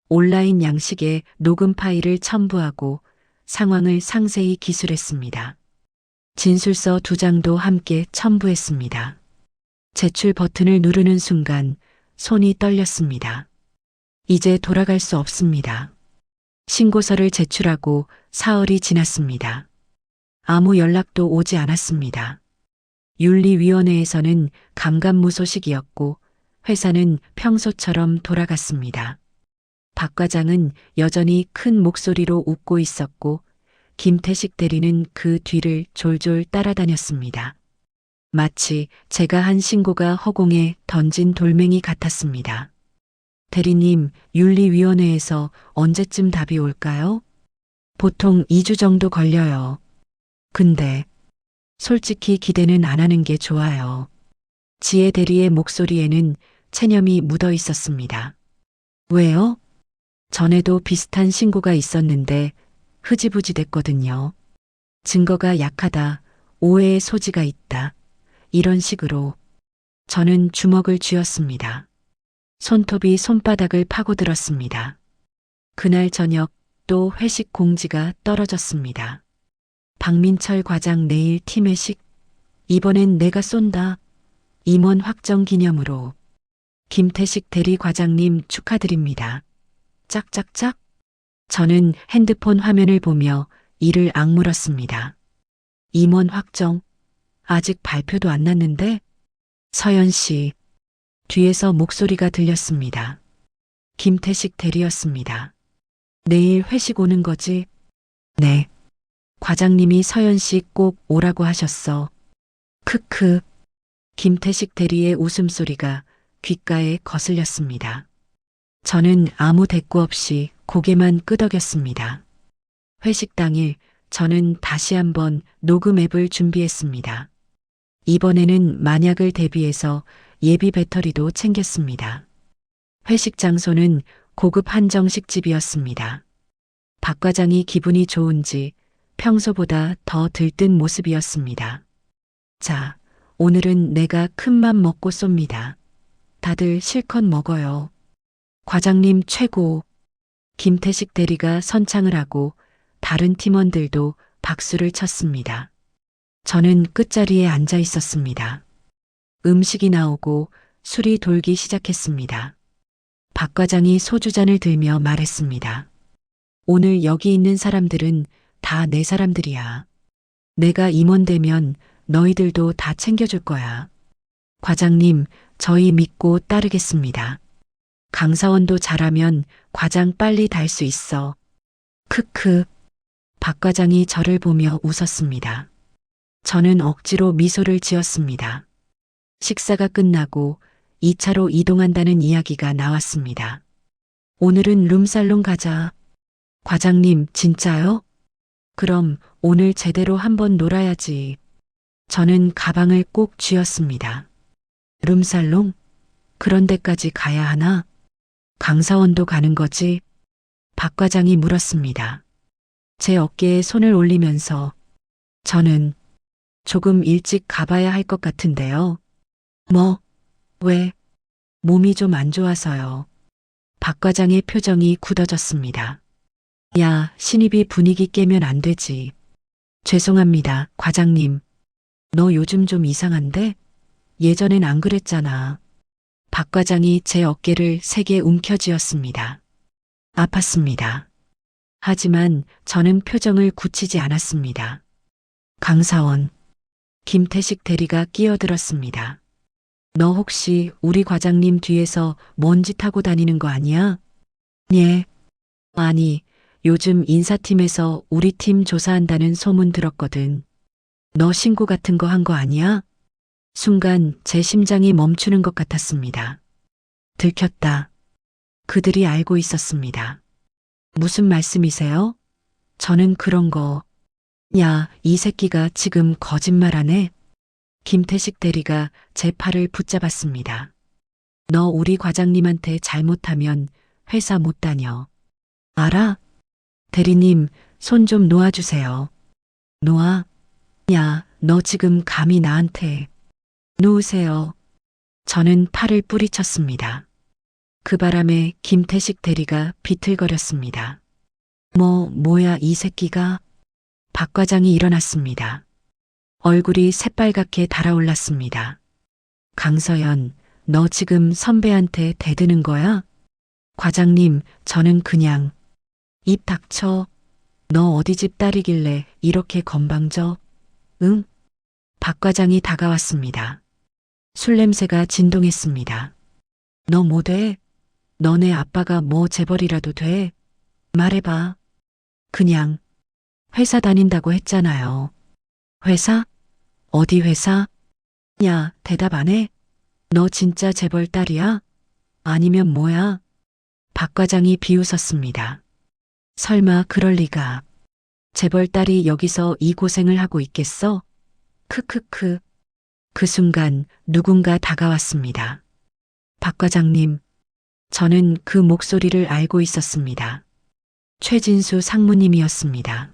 온라인 양식에 녹음 파일을 첨부하고 상황을 상세히 기술했습니다. 진술서 2장도 함께 첨부했습니다. 제출 버튼을 누르는 순간 손이 떨렸습니다. 이제 돌아갈 수 없습니다. 신고서를 제출하고 사흘이 지났습니다. 아무 연락도 오지 않았습니다. 윤리위원회에서는 감감무소식이었고 회사는 평소처럼 돌아갔습니다. 박 과장은 여전히 큰 목소리로 웃고 있었고 김태식 대리는 그 뒤를 졸졸 따라다녔습니다. 마치 제가 한 신고가 허공에 던진 돌멩이 같았습니다. 대리님, 윤리위원회에서 언제쯤 답이 올까요? 보통 2주 정도 걸려요. 근데 솔직히 기대는 안 하는 게 좋아요. 지혜 대리의 목소리에는 체념이 묻어 있었습니다. 왜요? 전에도 비슷한 신고가 있었는데 흐지부지 됐거든요. 증거가 약하다, 오해의 소지가 있다. 이런 식으로 저는 주먹을 쥐었습니다. 손톱이 손바닥을 파고들었습니다. 그날 저녁 또 회식 공지가 떨어졌습니다. 박민철 과장 내일 팀 회식. 이번엔 내가 쏜다. 임원 확정 기념으로. 김태식 대리 과장님 축하드립니다. 짝짝짝. 저는 핸드폰 화면을 보며 이를 악물었습니다. 임원 확정. 아직 발표도 안 났는데? 서연 씨. 뒤에서 목소리가 들렸습니다. 김태식 대리였습니다. 내일 회식 오는 거지? 네. 과장님이 서연 씨 꼭 오라고 하셨어. 크크. 김태식 대리의 웃음소리가 귓가에 거슬렸습니다. 저는 아무 대꾸 없이 고개만 끄덕였습니다. 회식 당일 저는 다시 한번 녹음 앱을 준비했습니다. 이번에는 만약을 대비해서 예비 배터리도 챙겼습니다. 회식 장소는 고급 한정식집이었습니다. 박 과장이 기분이 좋은지 평소보다 더 들뜬 모습이었습니다. 자, 오늘은 내가 큰맘 먹고 쏩니다. 다들 실컷 먹어요. 과장님 최고. 김태식 대리가 선창을 하고 다른 팀원들도 박수를 쳤습니다. 저는 끝자리에 앉아 있었습니다. 음식이 나오고 술이 돌기 시작했습니다. 박 과장이 소주잔을 들며 말했습니다. 오늘 여기 있는 사람들은 다 내 사람들이야. 내가 임원 되면 너희들도 다 챙겨줄 거야. 과장님, 저희 믿고 따르겠습니다. 강사원도 잘하면 과장 빨리 달 수 있어. 크크. 박 과장이 저를 보며 웃었습니다. 저는 억지로 미소를 지었습니다. 식사가 끝나고 2차로 이동한다는 이야기가 나왔습니다. 오늘은 룸살롱 가자. 과장님, 진짜요? 그럼 오늘 제대로 한번 놀아야지. 저는 가방을 꼭 쥐었습니다. 룸살롱? 그런 데까지 가야 하나? 강사원도 가는 거지? 박 과장이 물었습니다. 제 어깨에 손을 올리면서 저는 조금 일찍 가봐야 할 것 같은데요. 뭐? 왜? 몸이 좀 안 좋아서요. 박 과장의 표정이 굳어졌습니다. 야, 신입이 분위기 깨면 안 되지. 죄송합니다, 과장님. 너 요즘 좀 이상한데? 예전엔 안 그랬잖아. 박 과장이 제 어깨를 세게 움켜쥐었습니다. 아팠습니다. 하지만 저는 표정을 굳히지 않았습니다. 강사원, 김태식 대리가 끼어들었습니다. 너 혹시 우리 과장님 뒤에서 먼지 타고 다니는 거 아니야? 예. 아니, 요즘 인사팀에서 우리 팀 조사한다는 소문 들었거든. 너 신고 같은 거 한 거 아니야? 순간 제 심장이 멈추는 것 같았습니다. 들켰다. 그들이 알고 있었습니다. 무슨 말씀이세요? 저는 그런 거. 야, 이 새끼가 지금 거짓말하네? 김태식 대리가 제 팔을 붙잡았습니다. 너 우리 과장님한테 잘못하면 회사 못 다녀. 알아? 대리님, 손 좀 놓아주세요. 놓아? 야, 너 지금 감히 나한테. 놓으세요. 저는 팔을 뿌리쳤습니다. 그 바람에 김태식 대리가 비틀거렸습니다. 뭐야 이 새끼가? 박 과장이 일어났습니다. 얼굴이 새빨갛게 달아올랐습니다. 강서연, 너 지금 선배한테 대드는 거야? 과장님, 저는 그냥. 입 닥쳐. 너 어디 집 딸이길래 이렇게 건방져? 응? 박 과장이 다가왔습니다. 술 냄새가 진동했습니다. 너 뭐 돼? 너네 아빠가 뭐 재벌이라도 돼? 말해봐. 그냥 회사 다닌다고 했잖아요. 회사? 어디 회사? 야, 대답 안 해? 너 진짜 재벌 딸이야? 아니면 뭐야? 박 과장이 비웃었습니다. 설마 그럴 리가. 재벌 딸이 여기서 이 고생을 하고 있겠어? 크크크. 그 순간 누군가 다가왔습니다. 박 과장님, 저는 그 목소리를 알고 있었습니다. 최진수 상무님이었습니다.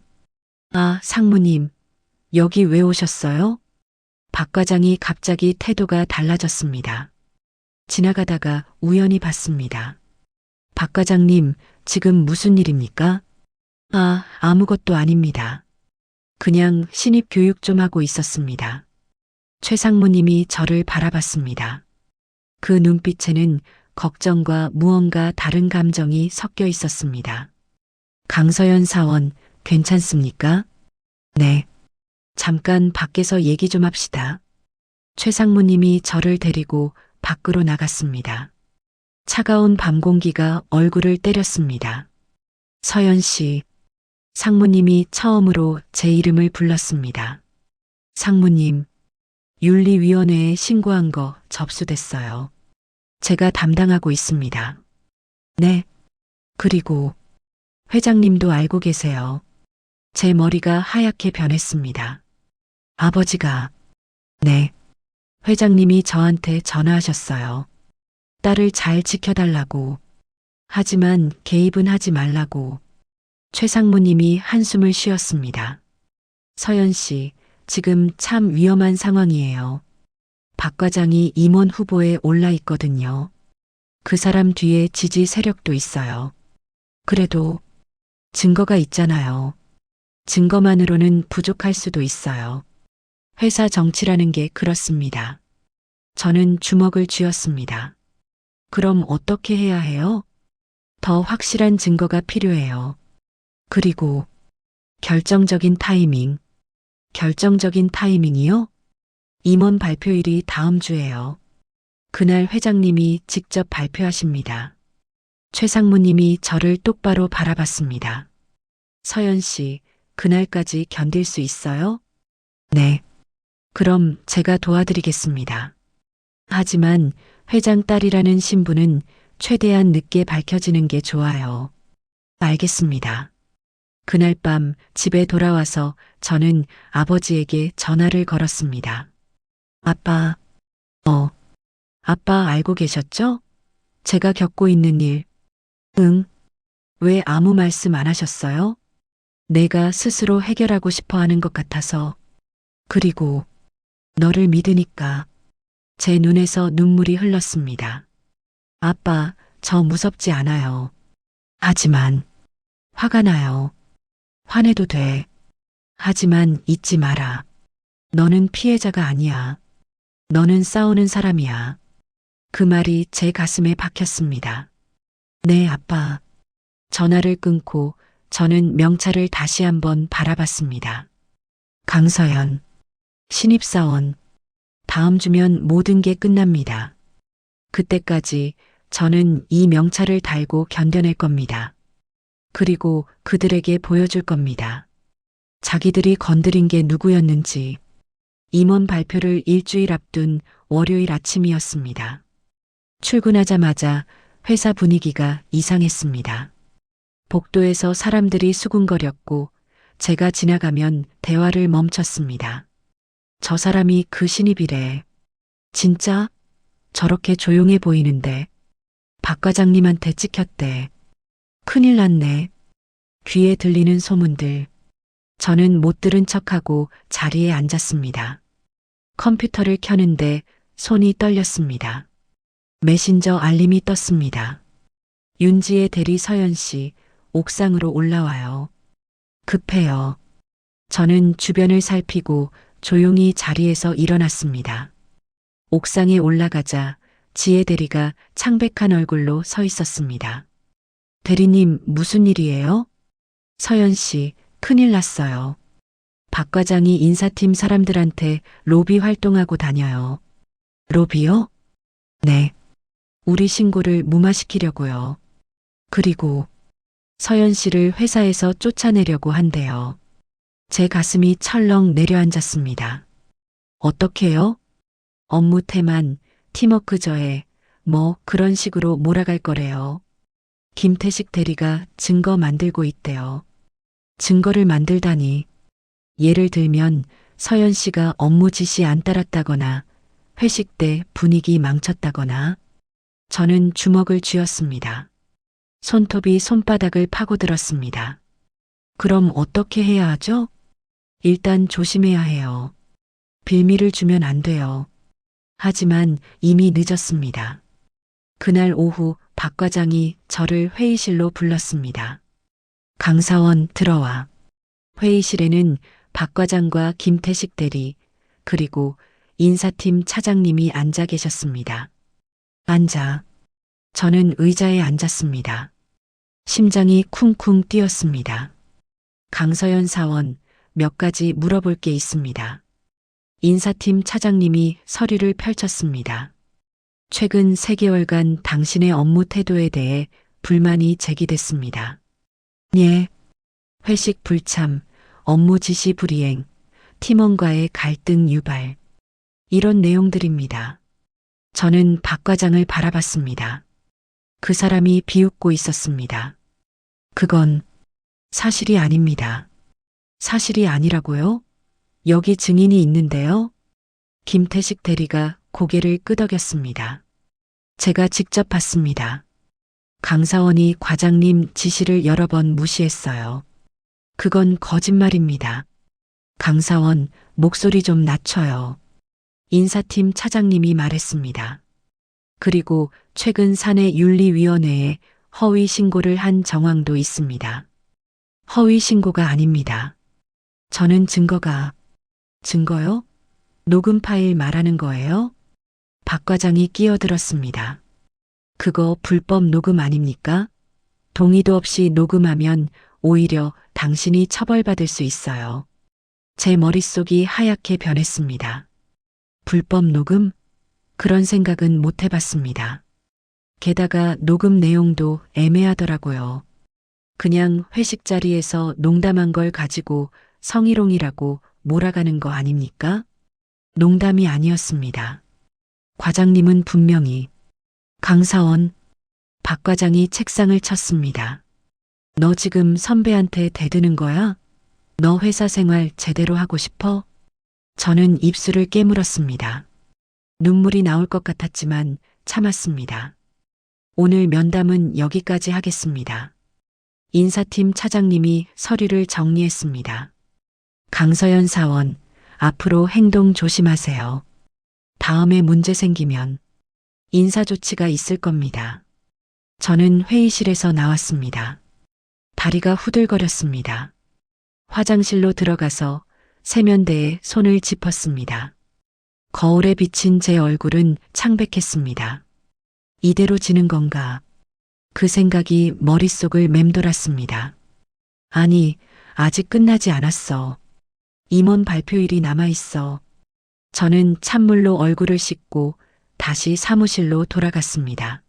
아, 상무님, 여기 왜 오셨어요? 박 과장이 갑자기 태도가 달라졌습니다. 지나가다가 우연히 봤습니다. 박 과장님, 지금 무슨 일입니까? 아, 아무것도 아닙니다. 그냥 신입 교육 좀 하고 있었습니다. 최 상무님이 저를 바라봤습니다. 그 눈빛에는 걱정과 무언가 다른 감정이 섞여 있었습니다. 강서연 사원, 괜찮습니까? 네. 잠깐 밖에서 얘기 좀 합시다. 최 상무님이 저를 데리고 밖으로 나갔습니다. 차가운 밤 공기가 얼굴을 때렸습니다. 서연 씨, 상무님이 처음으로 제 이름을 불렀습니다. 상무님, 윤리위원회에 신고한 거 접수됐어요. 제가 담당하고 있습니다. 네. 그리고 회장님도 알고 계세요. 제 머리가 하얗게 변했습니다. 아버지가, 네. 회장님이 저한테 전화하셨어요. 딸을 잘 지켜달라고. 하지만 개입은 하지 말라고. 최 상무님이 한숨을 쉬었습니다. 서연 씨, 지금 참 위험한 상황이에요. 박 과장이 임원 후보에 올라 있거든요. 그 사람 뒤에 지지 세력도 있어요. 그래도 증거가 있잖아요. 증거만으로는 부족할 수도 있어요. 회사 정치라는 게 그렇습니다. 저는 주먹을 쥐었습니다. 그럼 어떻게 해야 해요? 더 확실한 증거가 필요해요. 그리고 결정적인 타이밍. 결정적인 타이밍이요? 임원 발표일이 다음 주예요. 그날 회장님이 직접 발표하십니다. 최 상무님이 저를 똑바로 바라봤습니다. 서연 씨, 그날까지 견딜 수 있어요? 네. 그럼 제가 도와드리겠습니다. 하지만 회장 딸이라는 신분은 최대한 늦게 밝혀지는 게 좋아요. 알겠습니다. 그날 밤 집에 돌아와서 저는 아버지에게 전화를 걸었습니다. 아빠, 아빠 알고 계셨죠? 제가 겪고 있는 일. 응. 왜 아무 말씀 안 하셨어요? 내가 스스로 해결하고 싶어 하는 것 같아서. 그리고 너를 믿으니까. 제 눈에서 눈물이 흘렀습니다. 아빠, 저 무섭지 않아요. 하지만 화가 나요. 화내도 돼. 하지만 잊지 마라. 너는 피해자가 아니야. 너는 싸우는 사람이야. 그 말이 제 가슴에 박혔습니다. 네, 아빠. 전화를 끊고 저는 명찰을 다시 한번 바라봤습니다. 강서연, 신입사원. 다음 주면 모든 게 끝납니다. 그때까지 저는 이 명찰을 달고 견뎌낼 겁니다. 그리고 그들에게 보여줄 겁니다. 자기들이 건드린 게 누구였는지. 임원 발표를 일주일 앞둔 월요일 아침이었습니다. 출근하자마자 회사 분위기가 이상했습니다. 복도에서 사람들이 수군거렸고 제가 지나가면 대화를 멈췄습니다. 저 사람이 그 신입이래. 진짜? 저렇게 조용해 보이는데. 박 과장님한테 찍혔대. 큰일 났네. 귀에 들리는 소문들. 저는 못 들은 척하고 자리에 앉았습니다. 컴퓨터를 켜는데 손이 떨렸습니다. 메신저 알림이 떴습니다. 윤지의 대리 서연 씨, 옥상으로 올라와요. 급해요. 저는 주변을 살피고 조용히 자리에서 일어났습니다. 옥상에 올라가자 지혜 대리가 창백한 얼굴로 서 있었습니다. 대리님, 무슨 일이에요? 서연 씨, 큰일 났어요. 박 과장이 인사팀 사람들한테 로비 활동하고 다녀요. 로비요? 네. 우리 신고를 무마시키려고요. 그리고 서연 씨를 회사에서 쫓아내려고 한대요. 제 가슴이 철렁 내려앉았습니다. 어떻게요? 업무 태만, 팀워크 저해, 뭐 그런 식으로 몰아갈 거래요. 김태식 대리가 증거 만들고 있대요. 증거를 만들다니. 예를 들면 서연 씨가 업무 지시 안 따랐다거나 회식 때 분위기 망쳤다거나. 저는 주먹을 쥐었습니다. 손톱이 손바닥을 파고들었습니다. 그럼 어떻게 해야 하죠? 일단 조심해야 해요. 빌미를 주면 안 돼요. 하지만 이미 늦었습니다. 그날 오후 박 과장이 저를 회의실로 불렀습니다. 강사원 들어와. 회의실에는 박 과장과 김태식 대리, 그리고 인사팀 차장님이 앉아 계셨습니다. 앉아. 저는 의자에 앉았습니다. 심장이 쿵쿵 뛰었습니다. 강서연 사원, 몇 가지 물어볼 게 있습니다. 인사팀 차장님이 서류를 펼쳤습니다. 최근 3개월간 당신의 업무 태도에 대해 불만이 제기됐습니다. 예. 회식 불참, 업무 지시 불이행, 팀원과의 갈등 유발. 이런 내용들입니다. 저는 박 과장을 바라봤습니다. 그 사람이 비웃고 있었습니다. 그건 사실이 아닙니다. 사실이 아니라고요? 여기 증인이 있는데요. 김태식 대리가 고개를 끄덕였습니다. 제가 직접 봤습니다. 강사원이 과장님 지시를 여러 번 무시했어요. 그건 거짓말입니다. 강사원, 목소리 좀 낮춰요. 인사팀 차장님이 말했습니다. 그리고 최근 사내 윤리위원회에 허위 신고를 한 정황도 있습니다. 허위 신고가 아닙니다. 저는 증거요? 녹음 파일 말하는 거예요? 박 과장이 끼어들었습니다. 그거 불법 녹음 아닙니까? 동의도 없이 녹음하면 오히려 당신이 처벌받을 수 있어요. 제 머릿속이 하얗게 변했습니다. 불법 녹음? 그런 생각은 못 해봤습니다. 게다가 녹음 내용도 애매하더라고요. 그냥 회식 자리에서 농담한 걸 가지고 성희롱이라고 몰아가는 거 아닙니까? 농담이 아니었습니다. 과장님은 분명히. 강사원, 박 과장이 책상을 쳤습니다. 너 지금 선배한테 대드는 거야? 너 회사 생활 제대로 하고 싶어? 저는 입술을 깨물었습니다. 눈물이 나올 것 같았지만 참았습니다. 오늘 면담은 여기까지 하겠습니다. 인사팀 차장님이 서류를 정리했습니다. 강서연 사원, 앞으로 행동 조심하세요. 다음에 문제 생기면 인사조치가 있을 겁니다. 저는 회의실에서 나왔습니다. 다리가 후들거렸습니다. 화장실로 들어가서 세면대에 손을 짚었습니다. 거울에 비친 제 얼굴은 창백했습니다. 이대로 지는 건가? 그 생각이 머릿속을 맴돌았습니다. 아니, 아직 끝나지 않았어. 임원 발표일이 남아있어. 저는 찬물로 얼굴을 씻고 다시 사무실로 돌아갔습니다.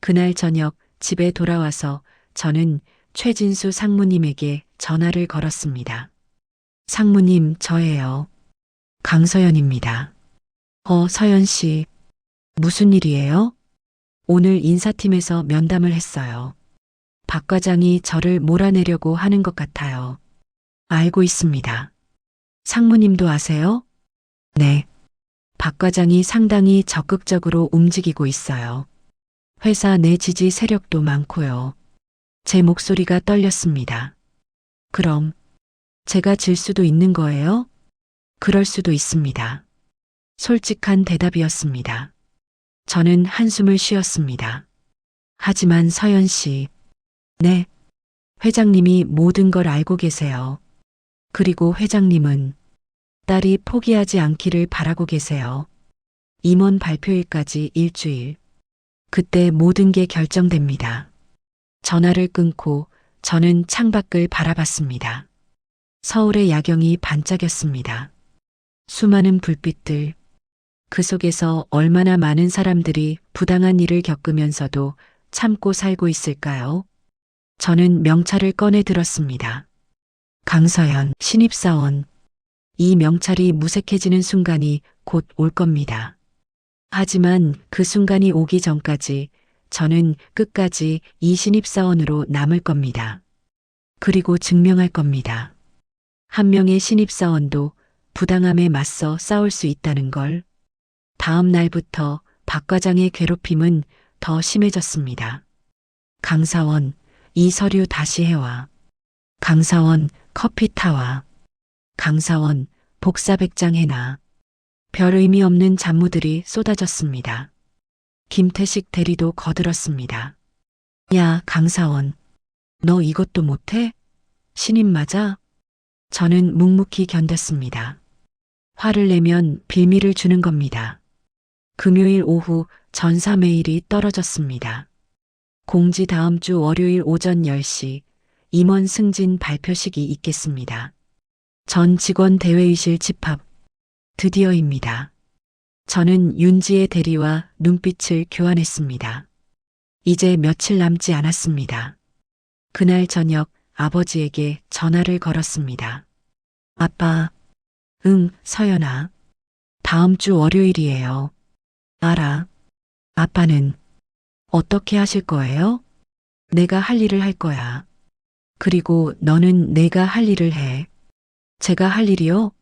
그날 저녁 집에 돌아와서 저는 최진수 상무님에게 전화를 걸었습니다. 상무님, 저예요. 강서연입니다. 서연 씨, 무슨 일이에요? 오늘 인사팀에서 면담을 했어요. 박 과장이 저를 몰아내려고 하는 것 같아요. 알고 있습니다. 상무님도 아세요? 네. 박 과장이 상당히 적극적으로 움직이고 있어요. 회사 내 지지 세력도 많고요. 제 목소리가 떨렸습니다. 그럼 제가 질 수도 있는 거예요? 그럴 수도 있습니다. 솔직한 대답이었습니다. 저는 한숨을 쉬었습니다. 하지만 서연 씨, 네, 회장님이 모든 걸 알고 계세요. 그리고 회장님은 딸이 포기하지 않기를 바라고 계세요. 임원 발표일까지 일주일. 그때 모든 게 결정됩니다. 전화를 끊고 저는 창밖을 바라봤습니다. 서울의 야경이 반짝였습니다. 수많은 불빛들. 그 속에서 얼마나 많은 사람들이 부당한 일을 겪으면서도 참고 살고 있을까요? 저는 명찰을 꺼내 들었습니다. 강서연, 신입사원. 이 명찰이 무색해지는 순간이 곧 올 겁니다. 하지만 그 순간이 오기 전까지 저는 끝까지 이 신입사원으로 남을 겁니다. 그리고 증명할 겁니다. 한 명의 신입사원도 부당함에 맞서 싸울 수 있다는 걸. 다음 날부터 박 과장의 괴롭힘은 더 심해졌습니다. 강사원, 이 서류 다시 해와. 강사원, 커피 타와. 강사원, 복사백장 해놔. 별 의미 없는 잡무들이 쏟아졌습니다. 김태식 대리도 거들었습니다. 야, 강사원. 너 이것도 못해? 신입 맞아? 저는 묵묵히 견뎠습니다. 화를 내면 빌미를 주는 겁니다. 금요일 오후 전사 메일이 떨어졌습니다. 공지 다음 주 월요일 오전 10시 임원 승진 발표식이 있겠습니다. 전 직원 대회의실 집합. 드디어입니다. 저는 윤지의 대리와 눈빛을 교환했습니다. 이제 며칠 남지 않았습니다. 그날 저녁 아버지에게 전화를 걸었습니다. 아빠. 응, 서연아. 다음 주 월요일이에요. 알아. 아빠는 어떻게 하실 거예요? 내가 할 일을 할 거야. 그리고 너는 내가 할 일을 해. 제가 할 일이요?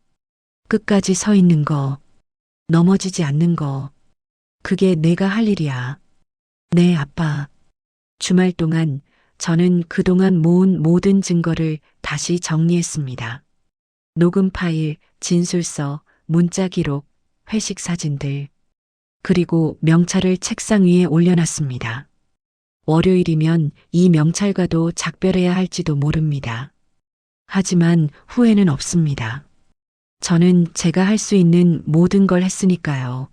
끝까지 서 있는 거, 넘어지지 않는 거. 그게 내가 할 일이야. 네, 아빠. 주말 동안 저는 그동안 모은 모든 증거를 다시 정리했습니다. 녹음 파일, 진술서, 문자 기록, 회식 사진들. 그리고 명찰을 책상 위에 올려놨습니다. 월요일이면 이 명찰과도 작별해야 할지도 모릅니다. 하지만 후회는 없습니다. 저는 제가 할 수 있는 모든 걸 했으니까요.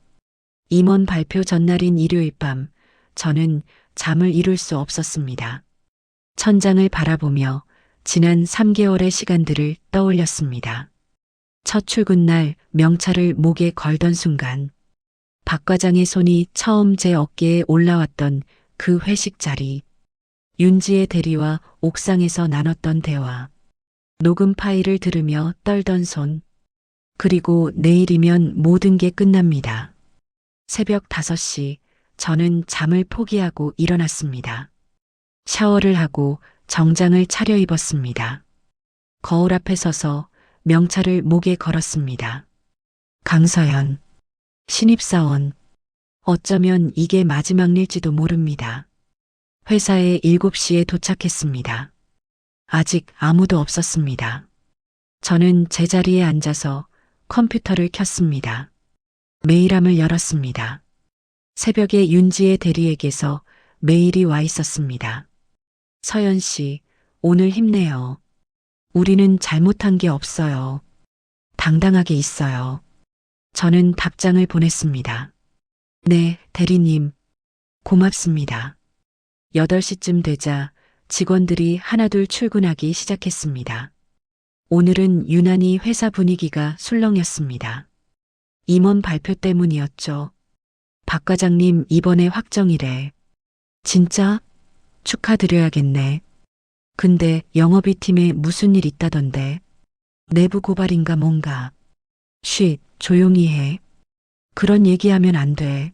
임원 발표 전날인 일요일 밤, 저는 잠을 이룰 수 없었습니다. 천장을 바라보며 지난 3개월의 시간들을 떠올렸습니다. 첫 출근 날 명찰을 목에 걸던 순간, 박 과장의 손이 처음 제 어깨에 올라왔던 그 회식 자리, 윤지의 대리와 옥상에서 나눴던 대화, 녹음 파일을 들으며 떨던 손, 그리고 내일이면 모든 게 끝납니다. 새벽 5시 저는 잠을 포기하고 일어났습니다. 샤워를 하고 정장을 차려입었습니다. 거울 앞에 서서 명찰을 목에 걸었습니다. 강서연, 신입사원. 어쩌면 이게 마지막 일지도 모릅니다. 회사에 7시에 도착했습니다. 아직 아무도 없었습니다. 저는 제자리에 앉아서 컴퓨터를 켰습니다. 메일함을 열었습니다. 새벽에 윤지의 대리에게서 메일이 와 있었습니다. 서연 씨, 오늘 힘내요. 우리는 잘못한 게 없어요. 당당하게 있어요. 저는 답장을 보냈습니다. 네, 대리님. 고맙습니다. 8시쯤 되자 직원들이 하나둘 출근하기 시작했습니다. 오늘은 유난히 회사 분위기가 술렁였습니다. 임원 발표 때문이었죠. 박 과장님 이번에 확정이래. 진짜? 축하드려야겠네. 근데 영업이 팀에 무슨 일 있다던데. 내부 고발인가 뭔가. 쉿, 조용히 해. 그런 얘기하면 안 돼.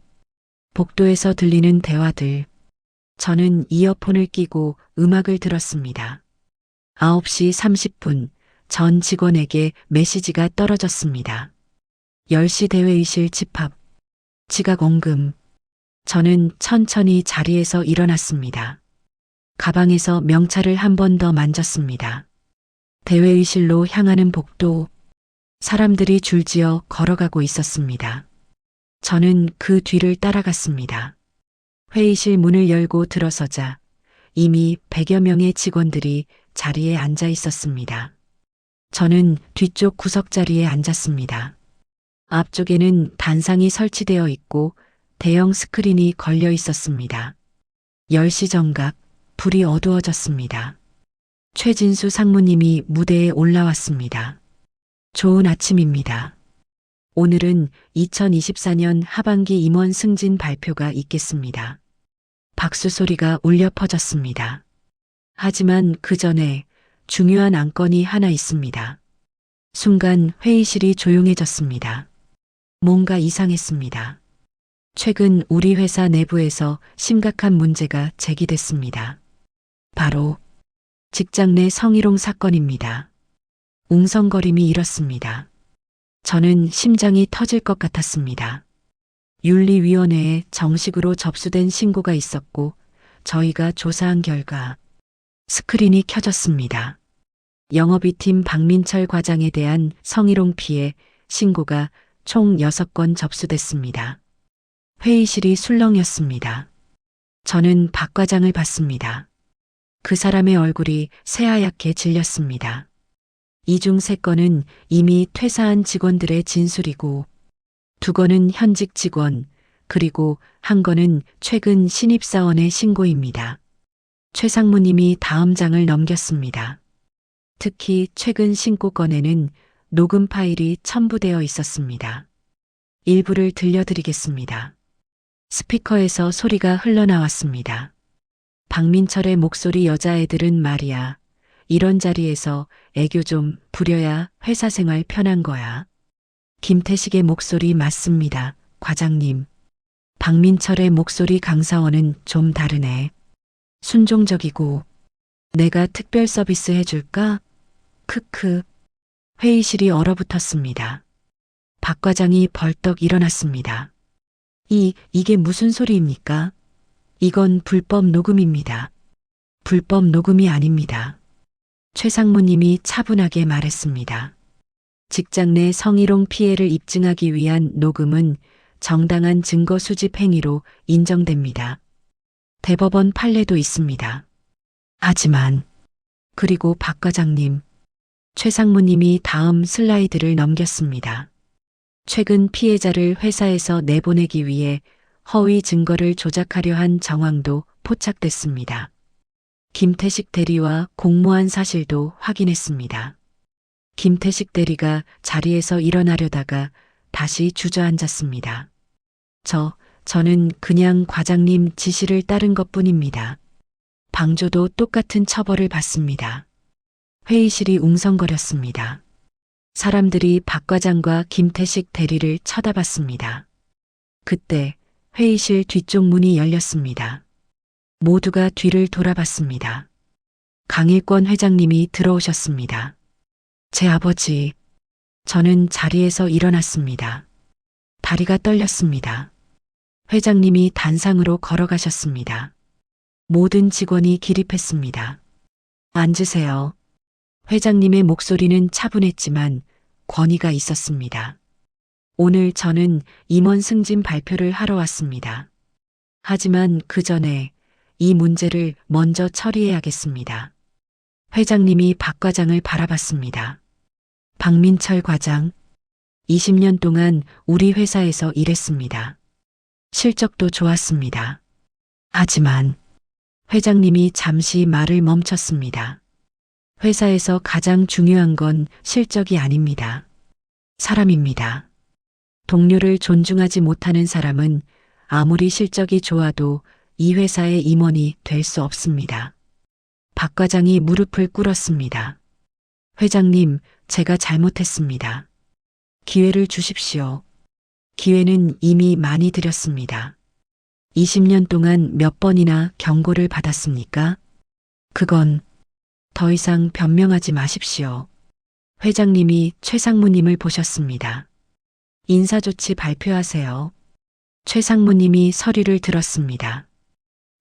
복도에서 들리는 대화들. 저는 이어폰을 끼고 음악을 들었습니다. 9시 30분 전 직원에게 메시지가 떨어졌습니다. 10시 대회의실 집합. 지각 원금. 저는 천천히 자리에서 일어났습니다. 가방에서 명찰을 한 번 더 만졌습니다. 대회의실로 향하는 복도. 사람들이 줄지어 걸어가고 있었습니다. 저는 그 뒤를 따라갔습니다. 회의실 문을 열고 들어서자 이미 100여 명의 직원들이 자리에 앉아 있었습니다. 저는 뒤쪽 구석자리에 앉았습니다. 앞쪽에는 단상이 설치되어 있고 대형 스크린이 걸려 있었습니다. 10시 정각, 불이 어두워졌습니다. 최진수 상무님이 무대에 올라왔습니다. 좋은 아침입니다. 오늘은 2024년 하반기 임원 승진 발표가 있겠습니다. 박수 소리가 울려 퍼졌습니다. 하지만 그 전에 중요한 안건이 하나 있습니다. 순간 회의실이 조용해졌습니다. 뭔가 이상했습니다. 최근 우리 회사 내부에서 심각한 문제가 제기됐습니다. 바로 직장 내 성희롱 사건입니다. 웅성거림이 일었습니다. 저는 심장이 터질 것 같았습니다. 윤리위원회에 정식으로 접수된 신고가 있었고 저희가 조사한 결과 스크린이 켜졌습니다. 영업이 팀 박민철 과장에 대한 성희롱 피해 신고가 총 6건 접수됐습니다. 회의실이 술렁였습니다. 저는 박 과장을 봤습니다. 그 사람의 얼굴이 새하얗게 질렸습니다. 이 중 3건은 이미 퇴사한 직원들의 진술이고 2건은 현직 직원, 그리고 1건은 최근 신입사원의 신고입니다. 최 상무님이 다음 장을 넘겼습니다. 특히 최근 신고건에는 녹음 파일이 첨부되어 있었습니다. 일부를 들려드리겠습니다. 스피커에서 소리가 흘러나왔습니다. 박민철의 목소리. 여자애들은 말이야. 이런 자리에서 애교 좀 부려야 회사 생활 편한 거야. 김태식의 목소리. 맞습니다, 과장님. 박민철의 목소리. 강사원은 좀 다르네. 순종적이고. 내가 특별 서비스 해줄까? 크크. 회의실이 얼어붙었습니다. 박 과장이 벌떡 일어났습니다. 이게 무슨 소리입니까? 이건 불법 녹음입니다. 불법 녹음이 아닙니다. 최 상무님이 차분하게 말했습니다. 직장 내 성희롱 피해를 입증하기 위한 녹음은 정당한 증거 수집 행위로 인정됩니다. 대법원 판례도 있습니다. 하지만 그리고 박 과장님, 최 상무님이 다음 슬라이드를 넘겼습니다. 최근 피해자를 회사에서 내보내기 위해 허위 증거를 조작하려 한 정황도 포착됐습니다. 김태식 대리와 공모한 사실도 확인했습니다. 김태식 대리가 자리에서 일어나려다가 다시 주저앉았습니다. 저는 그냥 과장님 지시를 따른 것뿐입니다. 방조도 똑같은 처벌을 받습니다. 회의실이 웅성거렸습니다. 사람들이 박 과장과 김태식 대리를 쳐다봤습니다. 그때 회의실 뒤쪽 문이 열렸습니다. 모두가 뒤를 돌아봤습니다. 강일권 회장님이 들어오셨습니다. 제 아버지. 저는 자리에서 일어났습니다. 다리가 떨렸습니다. 회장님이 단상으로 걸어가셨습니다. 모든 직원이 기립했습니다. 앉으세요. 회장님의 목소리는 차분했지만 권위가 있었습니다. 오늘 저는 임원 승진 발표를 하러 왔습니다. 하지만 그 전에 이 문제를 먼저 처리해야겠습니다. 회장님이 박 과장을 바라봤습니다. 박민철 과장, 20년 동안 우리 회사에서 일했습니다. 실적도 좋았습니다. 하지만 회장님이 잠시 말을 멈췄습니다. 회사에서 가장 중요한 건 실적이 아닙니다. 사람입니다. 동료를 존중하지 못하는 사람은 아무리 실적이 좋아도 이 회사의 임원이 될 수 없습니다. 박 과장이 무릎을 꿇었습니다. 회장님, 제가 잘못했습니다. 기회를 주십시오. 기회는 이미 많이 드렸습니다. 20년 동안 몇 번이나 경고를 받았습니까? 그건 더 이상 변명하지 마십시오. 회장님이 최 상무님을 보셨습니다. 인사조치 발표하세요. 최 상무님이 서류를 들었습니다.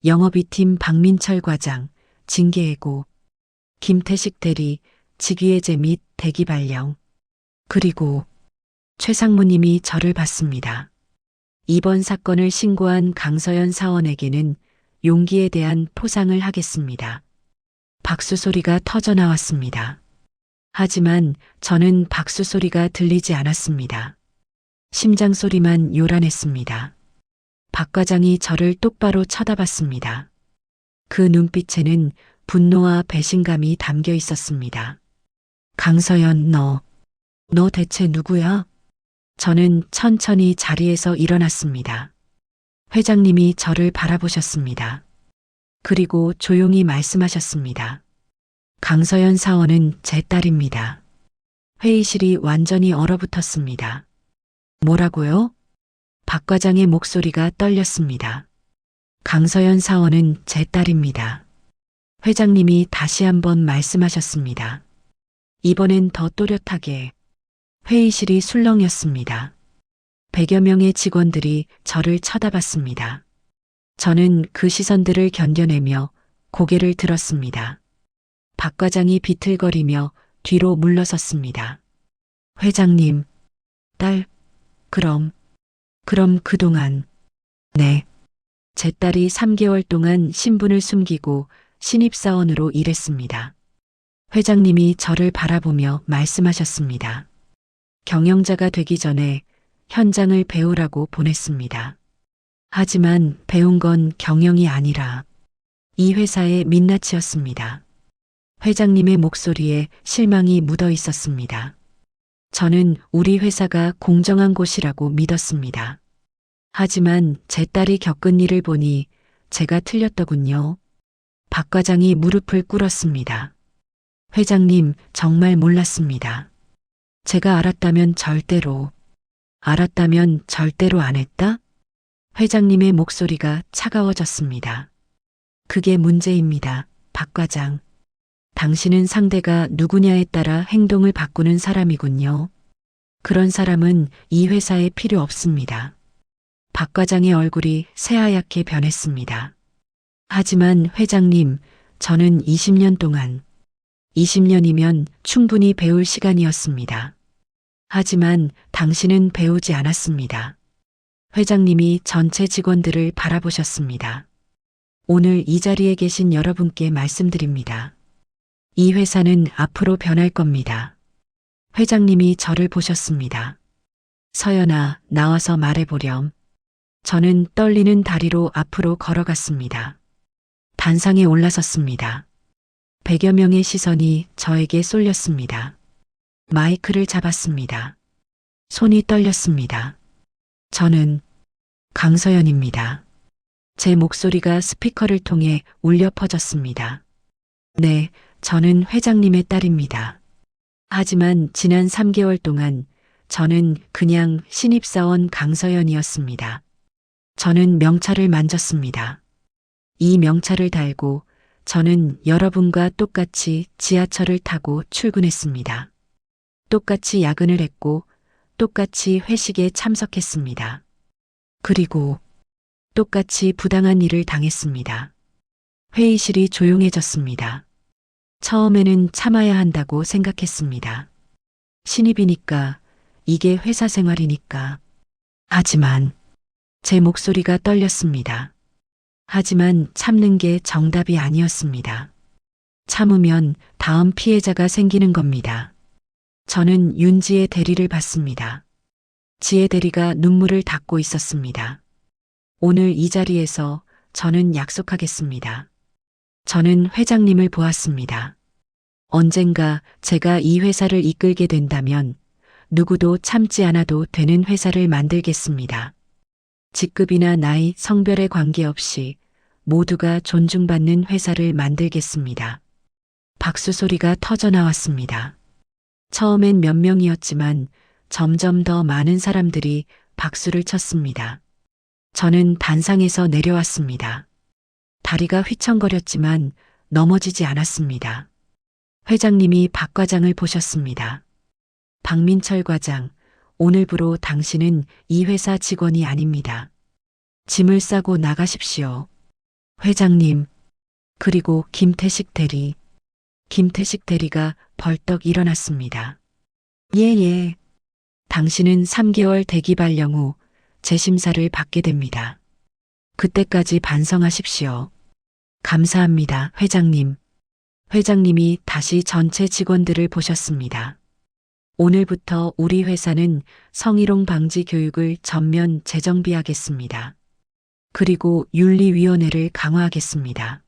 영업이팀 박민철 과장, 징계해고, 김태식 대리, 직위해제 및 대기 발령. 그리고 최 상무님이 저를 봤습니다. 이번 사건을 신고한 강서연 사원에게는 용기에 대한 포상을 하겠습니다. 박수 소리가 터져 나왔습니다. 하지만 저는 박수 소리가 들리지 않았습니다. 심장 소리만 요란했습니다. 박 과장이 저를 똑바로 쳐다봤습니다. 그 눈빛에는 분노와 배신감이 담겨 있었습니다. 강서연, 너 대체 누구야? 저는 천천히 자리에서 일어났습니다. 회장님이 저를 바라보셨습니다. 그리고 조용히 말씀하셨습니다. 강서연 사원은 제 딸입니다. 회의실이 완전히 얼어붙었습니다. 뭐라고요? 박 과장의 목소리가 떨렸습니다. 강서연 사원은 제 딸입니다. 회장님이 다시 한번 말씀하셨습니다. 이번엔 더 또렷하게. 회의실이 술렁였습니다. 100여 명의 직원들이 저를 쳐다봤습니다. 저는 그 시선들을 견뎌내며 고개를 들었습니다. 박 과장이 비틀거리며 뒤로 물러섰습니다. 회장님, 딸, 그럼 그동안, 네. 제 딸이 3개월 동안 신분을 숨기고 신입사원으로 일했습니다. 회장님이 저를 바라보며 말씀하셨습니다. 경영자가 되기 전에 현장을 배우라고 보냈습니다. 하지만 배운 건 경영이 아니라 이 회사의 민낯이었습니다. 회장님의 목소리에 실망이 묻어 있었습니다. 저는 우리 회사가 공정한 곳이라고 믿었습니다. 하지만 제 딸이 겪은 일을 보니 제가 틀렸더군요. 박 과장이 무릎을 꿇었습니다. 회장님, 정말 몰랐습니다. 제가 알았다면 절대로 안 했다? 회장님의 목소리가 차가워졌습니다. 그게 문제입니다, 박 과장. 당신은 상대가 누구냐에 따라 행동을 바꾸는 사람이군요. 그런 사람은 이 회사에 필요 없습니다. 박 과장의 얼굴이 새하얗게 변했습니다. 하지만 회장님, 저는 20년이면 충분히 배울 시간이었습니다. 하지만 당신은 배우지 않았습니다. 회장님이 전체 직원들을 바라보셨습니다. 오늘 이 자리에 계신 여러분께 말씀드립니다. 이 회사는 앞으로 변할 겁니다. 회장님이 저를 보셨습니다. 서연아, 나와서 말해보렴. 저는 떨리는 다리로 앞으로 걸어갔습니다. 단상에 올라섰습니다. 100여 명의 시선이 저에게 쏠렸습니다. 마이크를 잡았습니다. 손이 떨렸습니다. 저는 강서연입니다. 제 목소리가 스피커를 통해 울려 퍼졌습니다. 네, 저는 회장님의 딸입니다. 하지만 지난 3개월 동안 저는 그냥 신입사원 강서연이었습니다. 저는 명찰을 만졌습니다. 이 명찰을 달고 저는 여러분과 똑같이 지하철을 타고 출근했습니다. 똑같이 야근을 했고 똑같이 회식에 참석했습니다. 그리고 똑같이 부당한 일을 당했습니다. 회의실이 조용해졌습니다. 처음에는 참아야 한다고 생각했습니다. 신입이니까, 이게 회사 생활이니까. 하지만 제 목소리가 떨렸습니다. 하지만 참는 게 정답이 아니었습니다. 참으면 다음 피해자가 생기는 겁니다. 저는 윤지의 대리를 받습니다. 지혜 대리가 눈물을 닦고 있었습니다. 오늘 이 자리에서 저는 약속하겠습니다. 저는 회장님을 보았습니다. 언젠가 제가 이 회사를 이끌게 된다면 누구도 참지 않아도 되는 회사를 만들겠습니다. 직급이나 나이, 성별에 관계없이 모두가 존중받는 회사를 만들겠습니다. 박수 소리가 터져 나왔습니다. 처음엔 몇 명이었지만 점점 더 많은 사람들이 박수를 쳤습니다. 저는 단상에서 내려왔습니다. 다리가 휘청거렸지만 넘어지지 않았습니다. 회장님이 박 과장을 보셨습니다. 박민철 과장, 오늘부로 당신은 이 회사 직원이 아닙니다. 짐을 싸고 나가십시오. 회장님, 그리고 김태식 대리. 김태식 대리가 벌떡 일어났습니다. 예. 당신은 3개월 대기 발령 후 재심사를 받게 됩니다. 그때까지 반성하십시오. 감사합니다, 회장님. 회장님이 다시 전체 직원들을 보셨습니다. 오늘부터 우리 회사는 성희롱 방지 교육을 전면 재정비하겠습니다. 그리고 윤리위원회를 강화하겠습니다.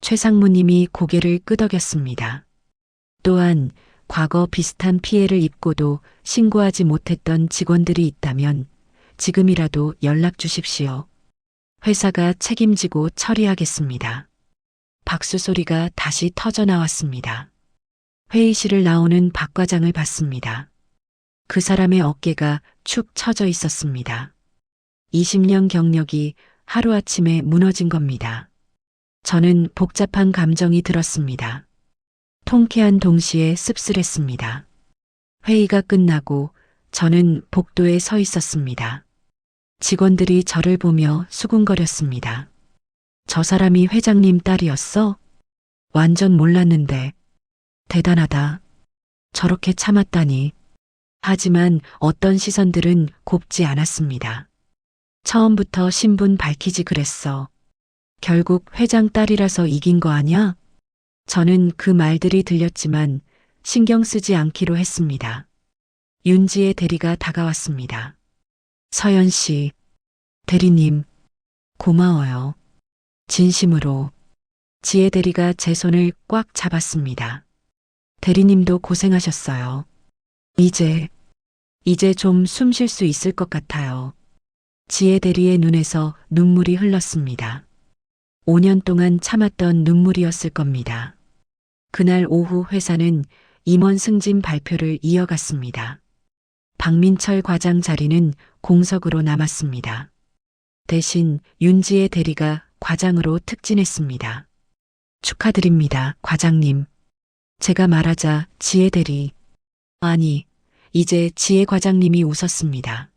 최 상무님이 고개를 끄덕였습니다. 또한 과거 비슷한 피해를 입고도 신고하지 못했던 직원들이 있다면 지금이라도 연락 주십시오. 회사가 책임지고 처리하겠습니다. 박수 소리가 다시 터져 나왔습니다. 회의실을 나오는 박 과장을 봤습니다. 그 사람의 어깨가 축 처져 있었습니다. 20년 경력이 하루아침에 무너진 겁니다. 저는 복잡한 감정이 들었습니다. 통쾌한 동시에 씁쓸했습니다. 회의가 끝나고 저는 복도에 서 있었습니다. 직원들이 저를 보며 수군거렸습니다. 저 사람이 회장님 딸이었어? 완전 몰랐는데. 대단하다. 저렇게 참았다니. 하지만 어떤 시선들은 곱지 않았습니다. 처음부터 신분 밝히지 그랬어. 결국 회장 딸이라서 이긴 거 아냐? 저는 그 말들이 들렸지만 신경 쓰지 않기로 했습니다. 윤지의 대리가 다가왔습니다. 서연 씨, 대리님, 고마워요. 진심으로. 지혜 대리가 제 손을 꽉 잡았습니다. 대리님도 고생하셨어요. 이제 좀 숨 쉴 수 있을 것 같아요. 지혜 대리의 눈에서 눈물이 흘렀습니다. 5년 동안 참았던 눈물이었을 겁니다. 그날 오후 회사는 임원 승진 발표를 이어갔습니다. 박민철 과장 자리는 공석으로 남았습니다. 대신 윤지의 대리가 과장으로 특진했습니다. 축하드립니다, 과장님. 제가 말하자 지혜 대리. 아니, 이제 지혜 과장님이 웃었습니다.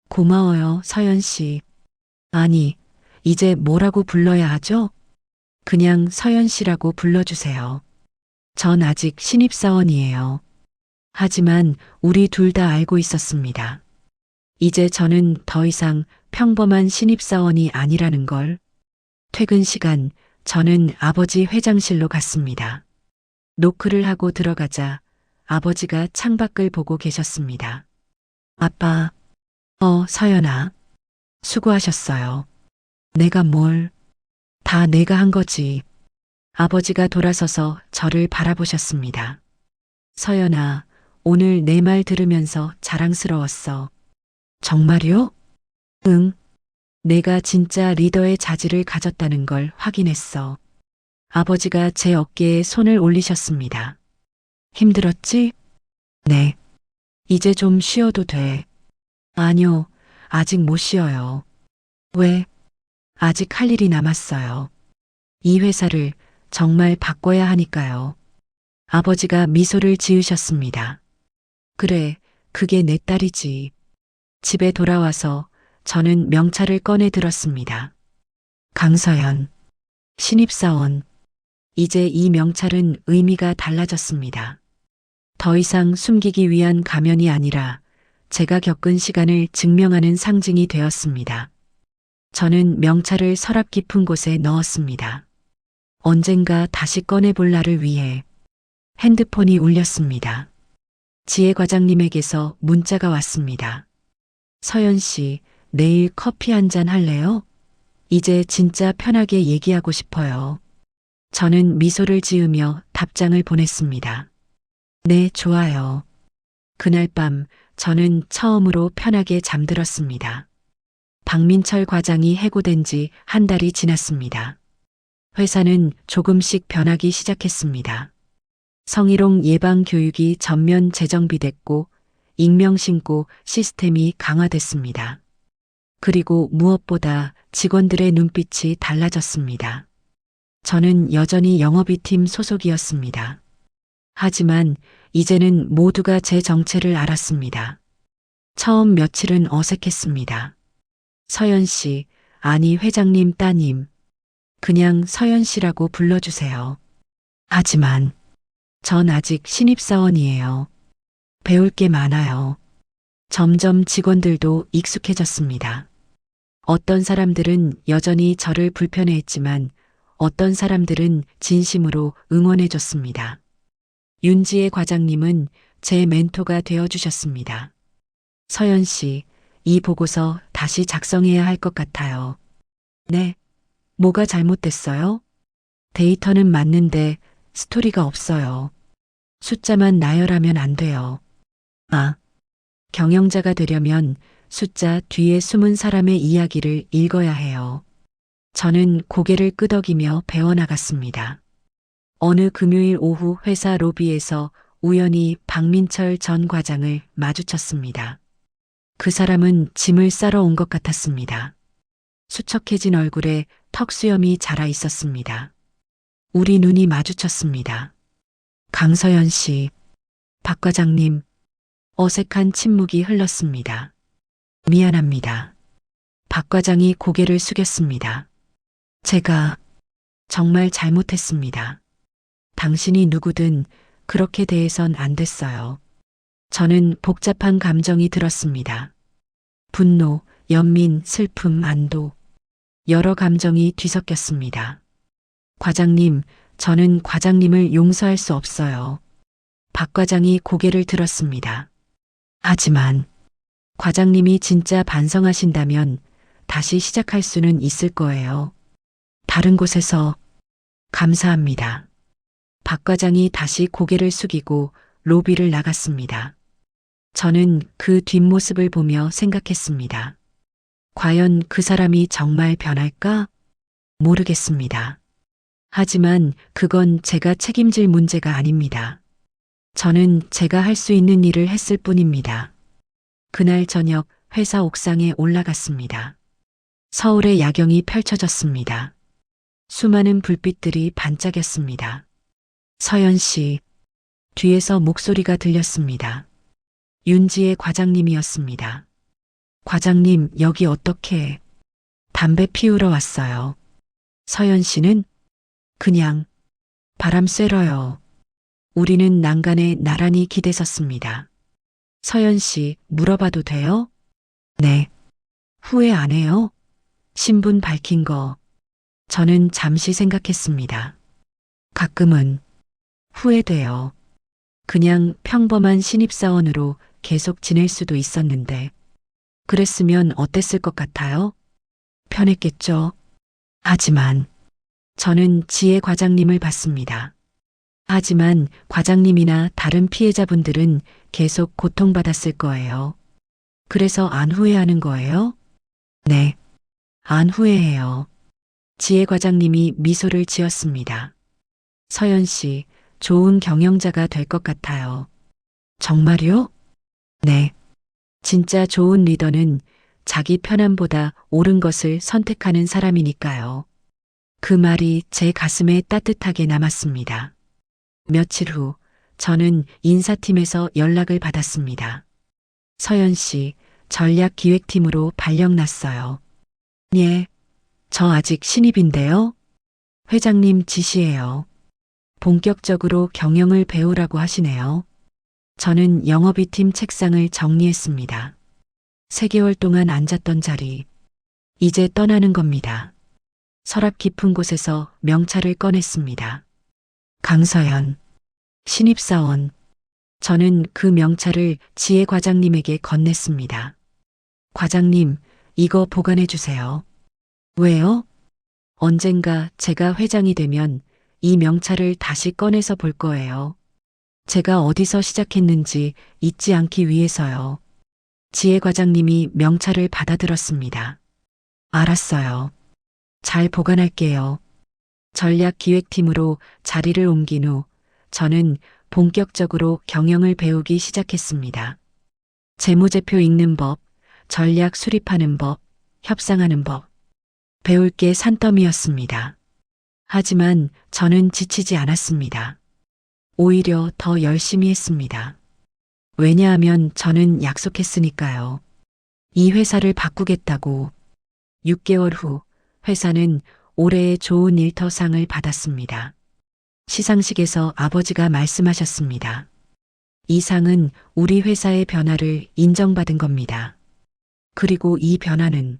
고마워요, 서연 씨. 아니, 이제 뭐라고 불러야 하죠? 그냥 서연 씨라고 불러주세요. 전 아직 신입사원이에요. 하지만 우리 둘 다 알고 있었습니다. 이제 저는 더 이상 평범한 신입사원이 아니라는 걸. 퇴근 시간, 저는 아버지 회장실로 갔습니다. 노크를 하고 들어가자 아버지가 창밖을 보고 계셨습니다. 아빠, 서연아. 수고하셨어요. 내가 뭘? 다 내가 한 거지. 아버지가 돌아서서 저를 바라보셨습니다. 서연아, 오늘 내 말 들으면서 자랑스러웠어. 정말요? 응. 내가 진짜 리더의 자질을 가졌다는 걸 확인했어. 아버지가 제 어깨에 손을 올리셨습니다. 힘들었지? 네. 이제 좀 쉬어도 돼. 아니요, 아직 못 쉬어요. 왜? 아직 할 일이 남았어요. 이 회사를 정말 바꿔야 하니까요. 아버지가 미소를 지으셨습니다. 그래, 그게 내 딸이지. 집에 돌아와서 저는 명찰을 꺼내 들었습니다. 강서연, 신입사원. 이제 이 명찰은 의미가 달라졌습니다. 더 이상 숨기기 위한 가면이 아니라 제가 겪은 시간을 증명하는 상징이 되었습니다. 저는 명찰을 서랍 깊은 곳에 넣었습니다. 언젠가 다시 꺼내볼 날을 위해. 핸드폰이 울렸습니다. 지혜 과장님에게서 문자가 왔습니다. 서연 씨, 내일 커피 한 잔 할래요? 이제 진짜 편하게 얘기하고 싶어요. 저는 미소를 지으며 답장을 보냈습니다. 네, 좋아요. 그날 밤 저는 처음으로 편하게 잠들었습니다. 박민철 과장이 해고된 지 한 달이 지났습니다. 회사는 조금씩 변하기 시작했습니다. 성희롱 예방 교육이 전면 재정비됐고 익명신고 시스템이 강화됐습니다. 그리고 무엇보다 직원들의 눈빛이 달라졌습니다. 저는 여전히 영업이 팀 소속이었습니다. 하지만 이제는 모두가 제 정체를 알았습니다. 처음 며칠은 어색했습니다. 서연 씨, 아니 회장님 따님, 그냥 서연 씨라고 불러주세요. 하지만 전 아직 신입사원이에요. 배울 게 많아요. 점점 직원들도 익숙해졌습니다. 어떤 사람들은 여전히 저를 불편해했지만 어떤 사람들은 진심으로 응원해줬습니다. 윤지혜 과장님은 제 멘토가 되어주셨습니다. 서연 씨, 이 보고서 다시 작성해야 할 것 같아요. 네. 뭐가 잘못됐어요? 데이터는 맞는데 스토리가 없어요. 숫자만 나열하면 안 돼요. 아, 경영자가 되려면 숫자 뒤에 숨은 사람의 이야기를 읽어야 해요. 저는 고개를 끄덕이며 배워나갔습니다. 어느 금요일 오후 회사 로비에서 우연히 박민철 전 과장을 마주쳤습니다. 그 사람은 짐을 싸러 온 것 같았습니다. 수척해진 얼굴에 턱수염이 자라 있었습니다. 우리 눈이 마주쳤습니다. 강서연 씨, 박 과장님, 어색한 침묵이 흘렀습니다. 미안합니다. 박 과장이 고개를 숙였습니다. 제가 정말 잘못했습니다. 당신이 누구든 그렇게 대해선 안 됐어요. 저는 복잡한 감정이 들었습니다. 분노, 연민, 슬픔, 안도. 여러 감정이 뒤섞였습니다. 과장님, 저는 과장님을 용서할 수 없어요. 박 과장이 고개를 들었습니다. 하지만 과장님이 진짜 반성하신다면 다시 시작할 수는 있을 거예요. 다른 곳에서 감사합니다. 박 과장이 다시 고개를 숙이고 로비를 나갔습니다. 저는 그 뒷모습을 보며 생각했습니다. 과연 그 사람이 정말 변할까? 모르겠습니다. 하지만 그건 제가 책임질 문제가 아닙니다. 저는 제가 할 수 있는 일을 했을 뿐입니다. 그날 저녁 회사 옥상에 올라갔습니다. 서울의 야경이 펼쳐졌습니다. 수많은 불빛들이 반짝였습니다. 서연 씨, 뒤에서 목소리가 들렸습니다. 윤지혜 과장님이었습니다. 과장님, 여기 어떻게? 담배 피우러 왔어요. 서연 씨는 그냥 바람 쐬러요. 우리는 난간에 나란히 기대섰습니다. 서연 씨, 물어봐도 돼요? 네. 후회 안 해요? 신분 밝힌 거. 저는 잠시 생각했습니다. 가끔은 후회돼요. 그냥 평범한 신입사원으로 계속 지낼 수도 있었는데. 그랬으면 어땠을 것 같아요? 편했겠죠. 하지만 저는 지혜 과장님을 봤습니다. 하지만 과장님이나 다른 피해자분들은 계속 고통받았을 거예요. 그래서 안 후회하는 거예요? 네, 안 후회해요. 지혜 과장님이 미소를 지었습니다. 서연 씨, 좋은 경영자가 될 것 같아요. 정말요? 네. 진짜 좋은 리더는 자기 편함보다 옳은 것을 선택하는 사람이니까요. 그 말이 제 가슴에 따뜻하게 남았습니다. 며칠 후 저는 인사팀에서 연락을 받았습니다. 서연 씨, 전략기획팀으로 발령 났어요. 예, 저 아직 신입인데요. 회장님 지시예요. 본격적으로 경영을 배우라고 하시네요. 저는 영업이 팀 책상을 정리했습니다. 3개월 동안 앉았던 자리, 이제 떠나는 겁니다. 서랍 깊은 곳에서 명찰을 꺼냈습니다. 강서연, 신입사원. 저는 그 명찰을 지혜 과장님에게 건넸습니다. 과장님, 이거 보관해 주세요. 왜요? 언젠가 제가 회장이 되면 이 명찰을 다시 꺼내서 볼 거예요. 제가 어디서 시작했는지 잊지 않기 위해서요. 지혜 과장님이 명찰을 받아들었습니다. 알았어요. 잘 보관할게요. 전략기획팀으로 자리를 옮긴 후 저는 본격적으로 경영을 배우기 시작했습니다. 재무제표 읽는 법, 전략 수립하는 법, 협상하는 법. 배울 게 산더미였습니다. 하지만 저는 지치지 않았습니다. 오히려 더 열심히 했습니다. 왜냐하면 저는 약속했으니까요. 이 회사를 바꾸겠다고. 6개월 후 회사는 올해의 좋은 일터상을 받았습니다. 시상식에서 아버지가 말씀하셨습니다. 이 상은 우리 회사의 변화를 인정받은 겁니다. 그리고 이 변화는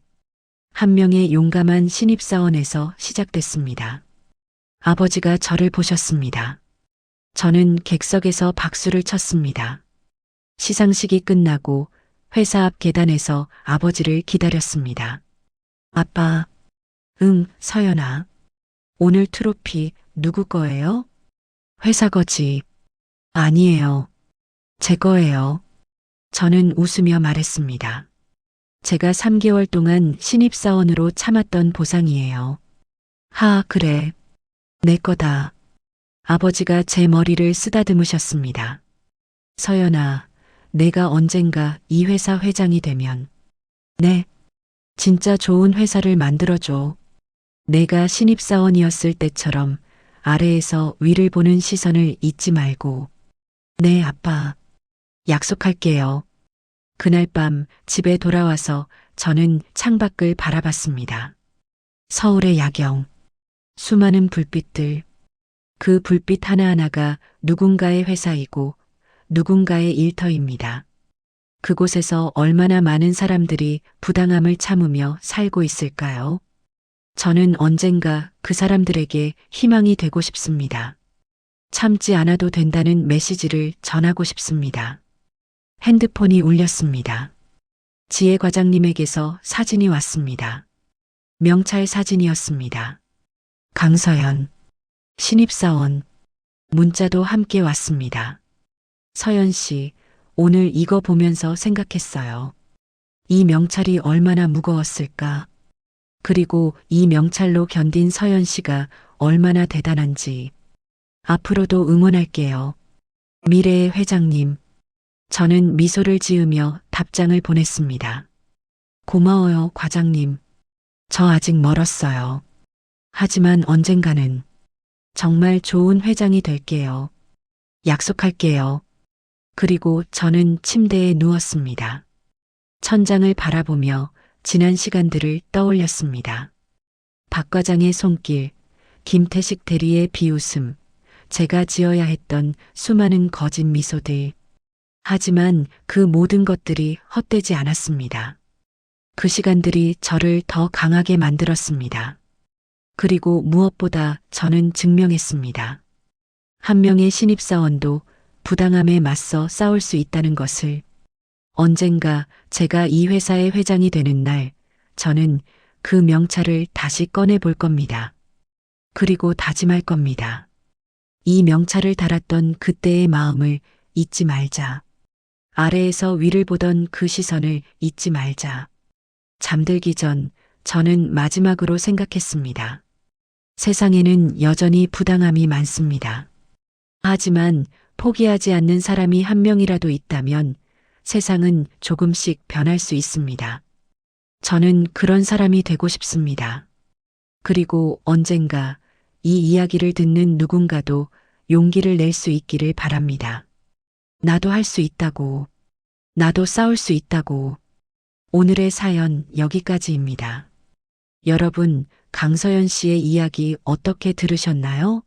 한 명의 용감한 신입사원에서 시작됐습니다. 아버지가 저를 보셨습니다. 저는 객석에서 박수를 쳤습니다. 시상식이 끝나고 회사 앞 계단에서 아버지를 기다렸습니다. 아빠, 응, 서연아. 오늘 트로피 누구 거예요? 회사 거지. 아니에요. 제 거예요. 저는 웃으며 말했습니다. 제가 3개월 동안 신입사원으로 참았던 보상이에요. 하, 그래. 내 거다. 아버지가 제 머리를 쓰다듬으셨습니다. 서연아, 내가 언젠가 이 회사 회장이 되면, 네, 진짜 좋은 회사를 만들어줘. 내가 신입사원이었을 때처럼 아래에서 위를 보는 시선을 잊지 말고. 네, 아빠. 약속할게요. 그날 밤 집에 돌아와서 저는 창밖을 바라봤습니다. 서울의 야경, 수많은 불빛들, 그 불빛 하나하나가 누군가의 회사이고 누군가의 일터입니다. 그곳에서 얼마나 많은 사람들이 부당함을 참으며 살고 있을까요? 저는 언젠가 그 사람들에게 희망이 되고 싶습니다. 참지 않아도 된다는 메시지를 전하고 싶습니다. 핸드폰이 울렸습니다. 지혜 과장님에게서 사진이 왔습니다. 명찰 사진이었습니다. 강서연, 신입사원, 문자도 함께 왔습니다. 서연 씨, 오늘 이거 보면서 생각했어요. 이 명찰이 얼마나 무거웠을까? 그리고 이 명찰로 견딘 서연 씨가 얼마나 대단한지. 앞으로도 응원할게요. 미래의 회장님. 저는 미소를 지으며 답장을 보냈습니다. 고마워요, 과장님. 저 아직 멀었어요. 하지만 언젠가는 정말 좋은 회장이 될게요. 약속할게요. 그리고 저는 침대에 누웠습니다. 천장을 바라보며 지난 시간들을 떠올렸습니다. 박 과장의 손길, 김태식 대리의 비웃음, 제가 지어야 했던 수많은 거짓 미소들. 하지만 그 모든 것들이 헛되지 않았습니다. 그 시간들이 저를 더 강하게 만들었습니다. 그리고 무엇보다 저는 증명했습니다. 한 명의 신입사원도 부당함에 맞서 싸울 수 있다는 것을. 언젠가 제가 이 회사의 회장이 되는 날, 저는 그 명찰을 다시 꺼내 볼 겁니다. 그리고 다짐할 겁니다. 이 명찰을 달았던 그때의 마음을 잊지 말자. 아래에서 위를 보던 그 시선을 잊지 말자. 잠들기 전 저는 마지막으로 생각했습니다. 세상에는 여전히 부당함이 많습니다. 하지만 포기하지 않는 사람이 한 명이라도 있다면 세상은 조금씩 변할 수 있습니다. 저는 그런 사람이 되고 싶습니다. 그리고 언젠가 이 이야기를 듣는 누군가도 용기를 낼 수 있기를 바랍니다. 나도 할 수 있다고. 나도 싸울 수 있다고. 오늘의 사연 여기까지입니다. 여러분, 강서연 씨의 이야기 어떻게 들으셨나요?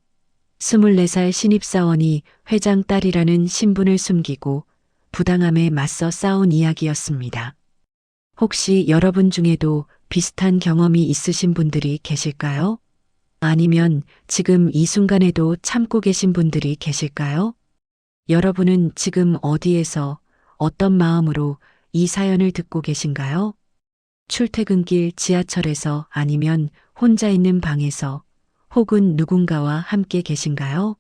24살 신입사원이 회장 딸이라는 신분을 숨기고 부당함에 맞서 싸운 이야기였습니다. 혹시 여러분 중에도 비슷한 경험이 있으신 분들이 계실까요? 아니면 지금 이 순간에도 참고 계신 분들이 계실까요? 여러분은 지금 어디에서 어떤 마음으로 이 사연을 듣고 계신가요? 출퇴근길 지하철에서 아니면 혼자 있는 방에서 혹은 누군가와 함께 계신가요?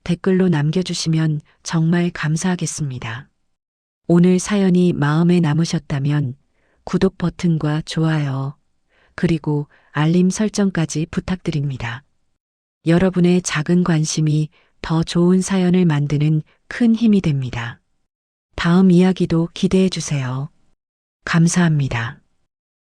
댓글로 남겨주시면 정말 감사하겠습니다. 오늘 사연이 마음에 남으셨다면 구독 버튼과 좋아요, 그리고 알림 설정까지 부탁드립니다. 여러분의 작은 관심이 더 좋은 사연을 만드는 큰 힘이 됩니다. 다음 이야기도 기대해 주세요. 감사합니다.